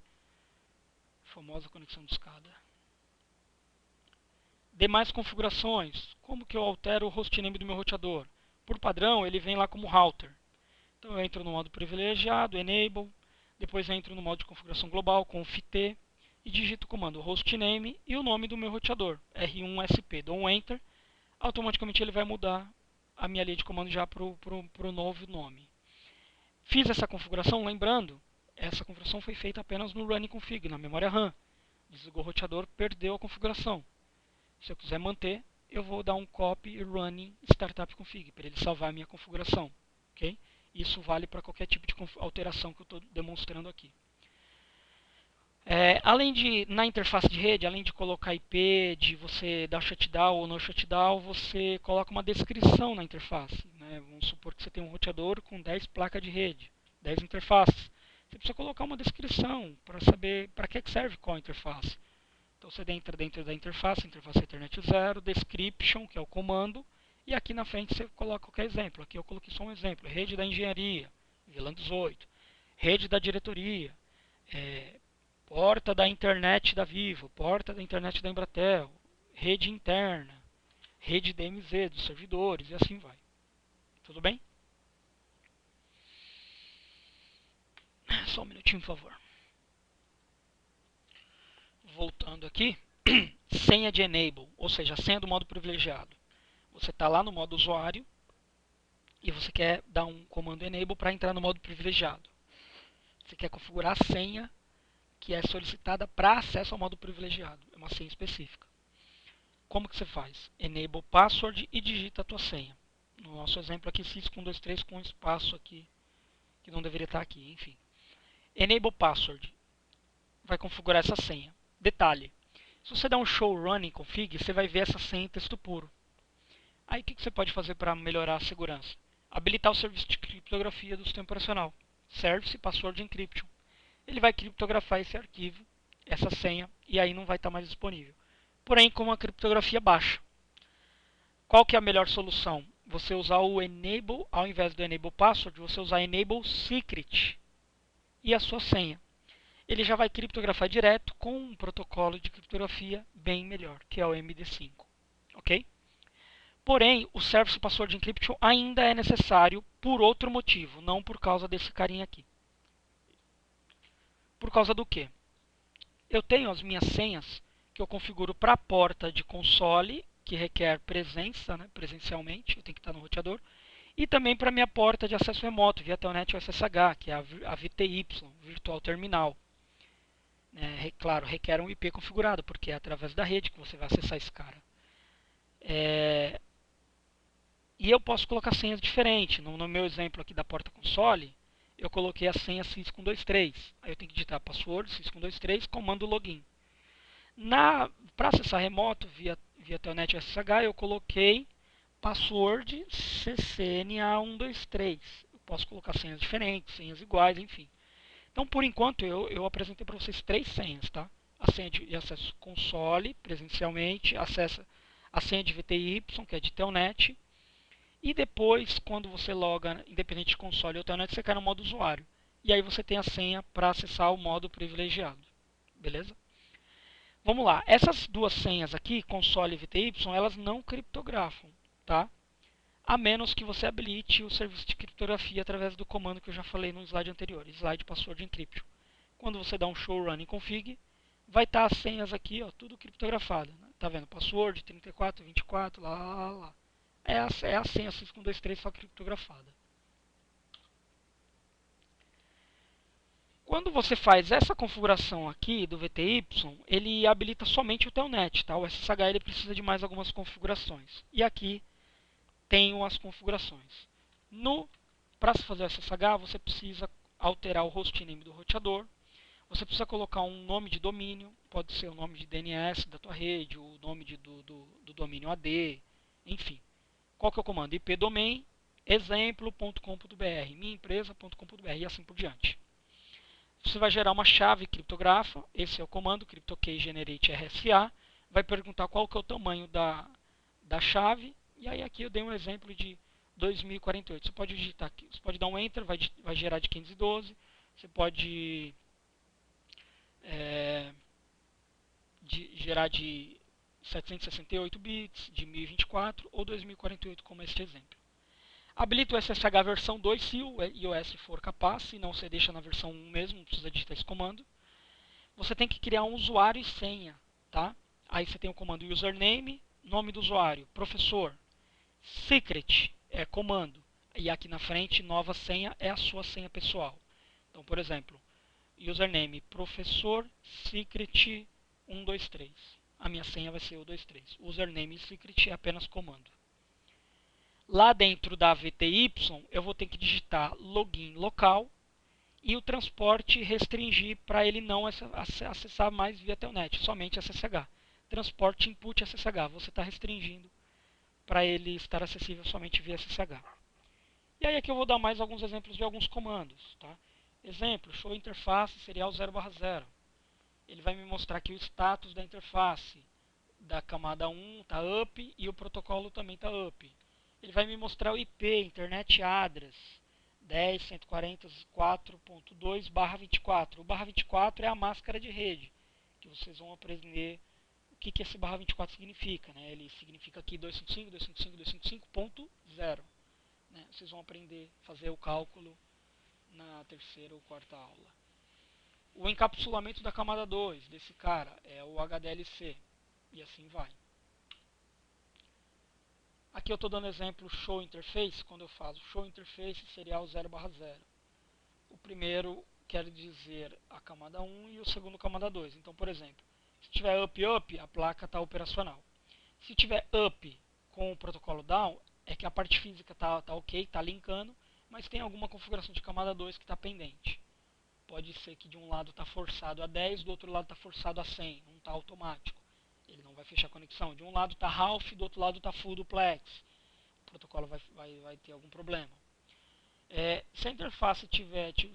famosa conexão de escada. Demais configurações, como que eu altero o hostname do meu roteador? Por padrão ele vem lá como router. Então eu entro no modo privilegiado, enable, depois entro no modo de configuração global, conft, e digito o comando hostname e o nome do meu roteador, R1SP, dou um enter, automaticamente ele vai mudar a minha linha de comando já para o novo nome. Fiz essa configuração, lembrando, essa configuração foi feita apenas no running config, na memória RAM. Desligou o roteador, perdeu a configuração. Se eu quiser manter, eu vou dar um copy running startup config, para ele salvar a minha configuração. Okay? Isso vale para qualquer tipo de alteração que eu estou demonstrando aqui. Além de, na interface de rede, além de colocar IP, de você dar shutdown ou no shutdown, você coloca uma descrição na interface. Né? Vamos supor que você tem um roteador com 10 placas de rede, 10 interfaces. Você precisa colocar uma descrição para saber para que serve qual interface. Então você entra dentro da interface Ethernet 0, description, que é o comando, e aqui na frente você coloca qualquer exemplo. Aqui eu coloquei só um exemplo, rede da engenharia, VLAN 18, rede da diretoria, porta da internet da Vivo, porta da internet da Embratel, rede interna, rede DMZ dos servidores e assim vai. Tudo bem? Só um minutinho, por favor. Voltando aqui, senha de enable, ou seja, a senha do modo privilegiado. Você está lá no modo usuário e você quer dar um comando enable para entrar no modo privilegiado. Você quer configurar a senha que é solicitada para acesso ao modo privilegiado. É uma senha específica. Como que você faz? Enable password e digita a tua senha. No nosso exemplo aqui, sys123 com um espaço aqui, que não deveria estar aqui, enfim. Enable password. Vai configurar essa senha. Detalhe. Se você der um show running config, você vai ver essa senha em texto puro. Aí o que você pode fazer para melhorar a segurança? Habilitar o serviço de criptografia do sistema operacional. Service Password Encryption. Ele vai criptografar esse arquivo essa senha e aí não vai estar mais disponível. Porém, com uma criptografia baixa. Qual que é a melhor solução? Você usar o enable, ao invés do enable password, você usar enable secret e a sua senha. Ele já vai criptografar direto com um protocolo de criptografia bem melhor, que é o MD5. Ok? Porém, o Service Password Encryption ainda é necessário por outro motivo, não por causa desse carinha aqui. Por causa do quê? Eu tenho as minhas senhas que eu configuro para a porta de console, que requer presença, né, presencialmente, eu tenho que estar no roteador, e também para a minha porta de acesso remoto, via Telnet ou SSH, que é a VTY, Virtual Terminal. Claro, requer um IP configurado, porque é através da rede que você vai acessar esse cara. E eu posso colocar senhas diferentes. No meu exemplo aqui da porta console, eu coloquei a senha sys123. Aí eu tenho que digitar password sys123, comando login. Para acessar remoto via Telnet SSH, eu coloquei password ccna123. Eu posso colocar senhas diferentes, senhas iguais, enfim. Então, por enquanto, eu apresentei para vocês 3 senhas, tá? A senha de acesso console, presencialmente, a senha de VTY, que é de Telnet, e depois, quando você loga, independente de console ou Telnet, você cai no modo usuário. E aí você tem a senha para acessar o modo privilegiado. Beleza? Vamos lá. Essas duas senhas aqui, console e VTY, elas não criptografam, tá? A menos que você habilite o serviço de criptografia através do comando que eu já falei no slide anterior, slide password encryption. Quando você dá um show running config, vai estar as senhas aqui, ó, tudo criptografado. Né? Tá vendo? Password 34, 24, lá. É a senha sys123 só criptografada. Quando você faz essa configuração aqui do VTY, ele habilita somente o Telnet, tá? O SSH ele precisa de mais algumas configurações. E aqui tenho as configurações. Para se fazer o SSH, você precisa alterar o hostname do roteador. Você precisa colocar um nome de domínio, pode ser o nome de DNS da tua rede, o nome do domínio AD, enfim. Qual que é o comando? ipdomain exemplo.com.br, minhaempresa.com.br e assim por diante. Você vai gerar uma chave criptografa, esse é o comando, CryptoKeyGenerateRSA, vai perguntar qual que é o tamanho da chave, e aí aqui eu dei um exemplo de 2048. Você pode digitar aqui, você pode dar um Enter, vai gerar de 512, você pode gerar de 768 bits, de 1024 ou 2048, como este exemplo. Habilita o SSH versão 2 se o iOS for capaz, se não você deixa na versão 1 mesmo, não precisa digitar esse comando. Você tem que criar um usuário e senha, tá? Aí você tem o comando username, nome do usuário, professor, secret é comando, e aqui na frente nova senha é a sua senha pessoal. Então, por exemplo, username professor secret 123. A minha senha vai ser 123. Username e secret é apenas comando. Lá dentro da VTY, eu vou ter que digitar login local e o transporte restringir para ele não acessar mais via Telnet, somente SSH. Transporte input SSH, você está restringindo para ele estar acessível somente via SSH. E aí aqui eu vou dar mais alguns exemplos de alguns comandos. Tá? Exemplo, show interface serial 0/0. Ele vai me mostrar aqui o status da interface. Da camada 1 está up e o protocolo também está up. Ele vai me mostrar o IP, Internet Address 10.144.2/24. O /24 é a máscara de rede, que vocês vão aprender o que esse /24 significa. Né? Ele significa aqui 255.255.255.0. Né? Vocês vão aprender a fazer o cálculo na terceira ou quarta aula. O encapsulamento da camada 2 desse cara é o HDLC. E assim vai. Aqui eu estou dando exemplo show interface, quando eu faço show interface serial 0/0. O primeiro quer dizer a camada 1 e o segundo camada 2. Então, por exemplo, se tiver up, a placa está operacional. Se tiver up com o protocolo down, é que a parte física está ok, está linkando, mas tem alguma configuração de camada 2 que está pendente. Pode ser que de um lado está forçado a 10, do outro lado está forçado a 100, não está automático. Ele não vai fechar a conexão. De um lado está half, do outro lado está full duplex. O protocolo vai ter algum problema. Se a interface o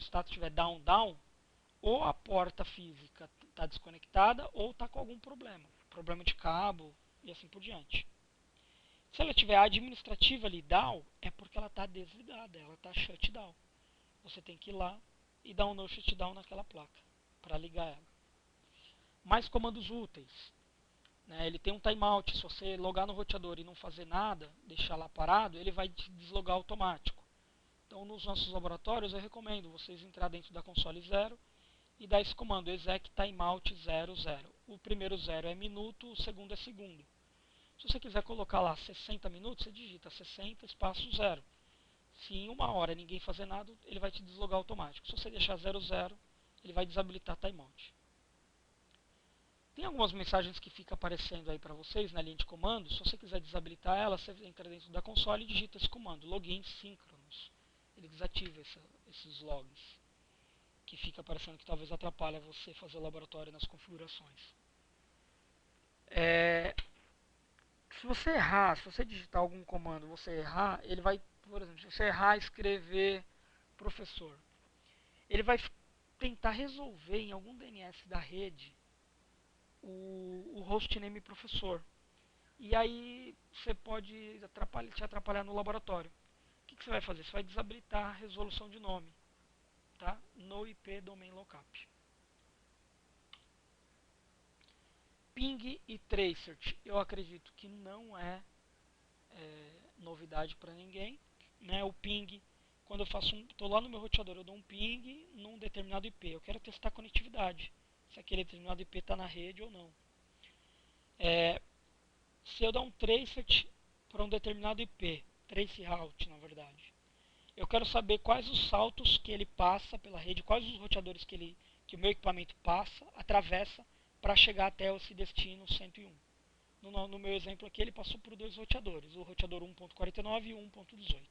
status tiver down, ou a porta física tá desconectada ou está com algum problema de cabo e assim por diante. Se ela tiver administrativa ali down, é porque ela está desligada, ela está shutdown. Você tem que ir lá e dar um no shutdown naquela placa para ligar ela. Mais comandos úteis. Né? Ele tem um timeout. Se você logar no roteador e não fazer nada, deixar lá parado, ele vai te deslogar automático. Então, nos nossos laboratórios, eu recomendo vocês entrar dentro da console 0 e dar esse comando, exec timeout 00. O primeiro 0 é minuto, o segundo é segundo. Se você quiser colocar lá 60 minutos, você digita 60 espaço 0. Se em 1 hora ninguém fazer nada, ele vai te deslogar automático. Se você deixar 00, ele vai desabilitar timeout. Tem algumas mensagens que ficam aparecendo aí para vocês na linha de comando. Se você quiser desabilitar ela, você entra dentro da console e digita esse comando, login síncronos. Ele desativa esses logs que fica aparecendo, que talvez atrapalhe você fazer o laboratório nas configurações. Se você errar, se você digitar algum comando, você errar, ele vai, por exemplo, se você errar escrever professor, ele vai tentar resolver em algum DNS da rede o hostname professor. E aí você pode te atrapalhar no laboratório. O que você vai fazer? Você vai desabilitar a resolução de nome, tá? No IP Domain Lookup. Ping e Tracert, eu acredito que não é novidade para ninguém. Né? O ping, quando eu faço estou lá no meu roteador, eu dou um ping num determinado IP. Eu quero testar a conectividade, se aquele determinado IP está na rede ou não. Se eu dar um tracert para um determinado IP, traceroute na verdade, eu quero saber quais os saltos que ele passa pela rede, quais os roteadores que o meu equipamento passa, atravessa, para chegar até esse destino 101. No meu exemplo aqui, ele passou por 2 roteadores, o roteador 1.49 e o 1.18.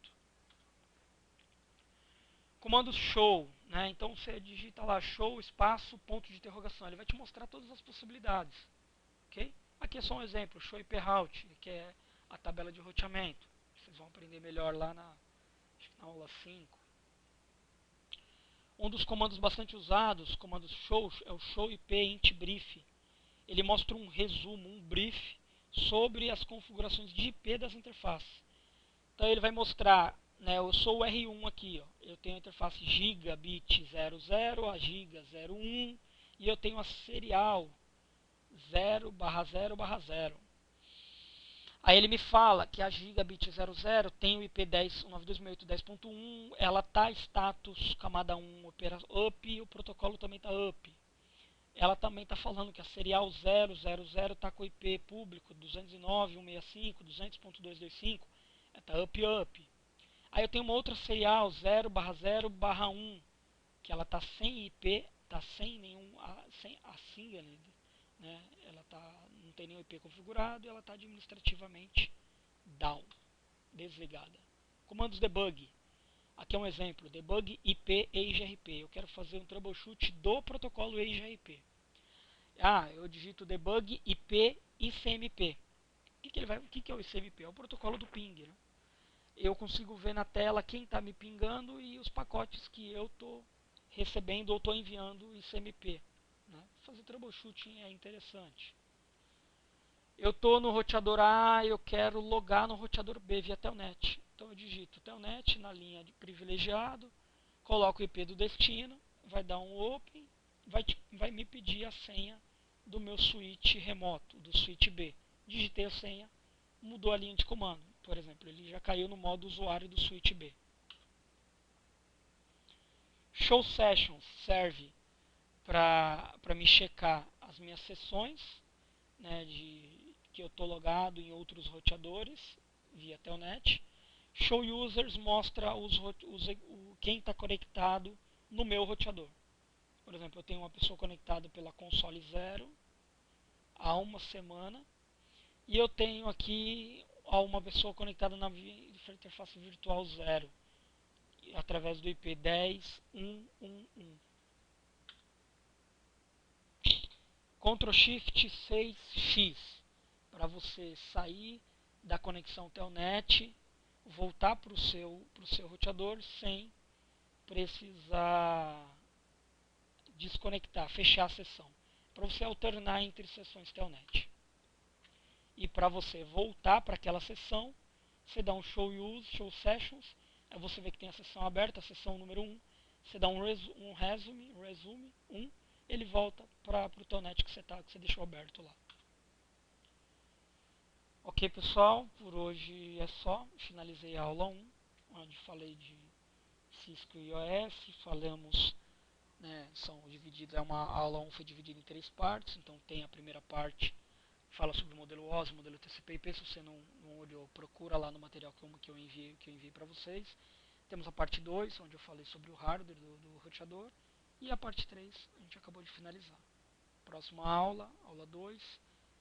Comando show, né? Então você digita lá show, espaço, ponto de interrogação. Ele vai te mostrar todas as possibilidades. Okay? Aqui é só um exemplo, show IP route, que é a tabela de roteamento. Vocês vão aprender melhor lá na aula 5. Um dos comandos bastante usados, comandos show, é o show IP int brief. Ele mostra um resumo, um brief sobre as configurações de IP das interfaces. Então ele vai mostrar, né, eu sou o R1 aqui, ó, eu tenho a interface gigabit 00 a giga 01 e eu tenho a serial 0/0/0. Aí ele me fala que a gigabit 00 tem o IP 192.168.10.1, ela está status camada 1 up e o protocolo também está up. Ela também está falando que a serial 000 está com o IP público 209.165, 200.225, está up. Aí eu tenho uma outra serial 0/0/1, que ela está sem IP, está sem nenhum sem assigned, né? Ela não tem nenhum IP configurado e ela está administrativamente down, desligada. Comandos debug. Aqui é um exemplo, debug IP EIGRP. Eu quero fazer um troubleshoot do protocolo EIGRP. Eu digito debug IP ICMP. O que é o ICMP? É o protocolo do ping. Né? Eu consigo ver na tela quem está me pingando e os pacotes que eu estou recebendo ou estou enviando ICMP. Né? Fazer troubleshooting é interessante. Eu estou no roteador A, eu quero logar no roteador B via telnet. Então eu digito telnet na linha de privilegiado, coloco o IP do destino, vai dar um open, vai me pedir a senha do meu switch remoto, do switch B. Digitei a senha, mudou a linha de comando. Por exemplo, ele já caiu no modo usuário do switch B. Show Sessions serve para me checar as minhas sessões, né, que eu estou logado em outros roteadores via telnet. Show Users mostra quem está conectado no meu roteador. Por exemplo, eu tenho uma pessoa conectada pela console 0 há uma semana e eu tenho aqui uma pessoa conectada na interface virtual 0 através do IP 10.1.1.1. Ctrl Shift 6X para você sair da conexão telnet, voltar para o seu roteador sem precisar desconectar, fechar a sessão. para você alternar entre sessões Telnet. E para você voltar para aquela sessão, você dá um show use, show sessions, aí você vê que tem a sessão aberta, a sessão número 1, você dá um resume 1, ele volta para o telnet que você deixou aberto lá. Ok, pessoal, por hoje é só. Finalizei a aula 1, onde falei de Cisco e IOS, falamos, né, uma aula 1 foi dividida em 3 partes, então tem a primeira parte, fala sobre o modelo OSI, modelo TCP/IP. Se você não olhou, procura lá no material que eu enviei para vocês. Temos a parte 2, onde eu falei sobre o hardware do roteador, e a parte 3 a gente acabou de finalizar. Próxima aula, aula 2,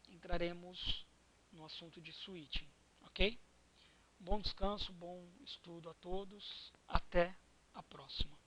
entraremos no assunto de switching, ok? Bom descanso, bom estudo a todos, até a próxima.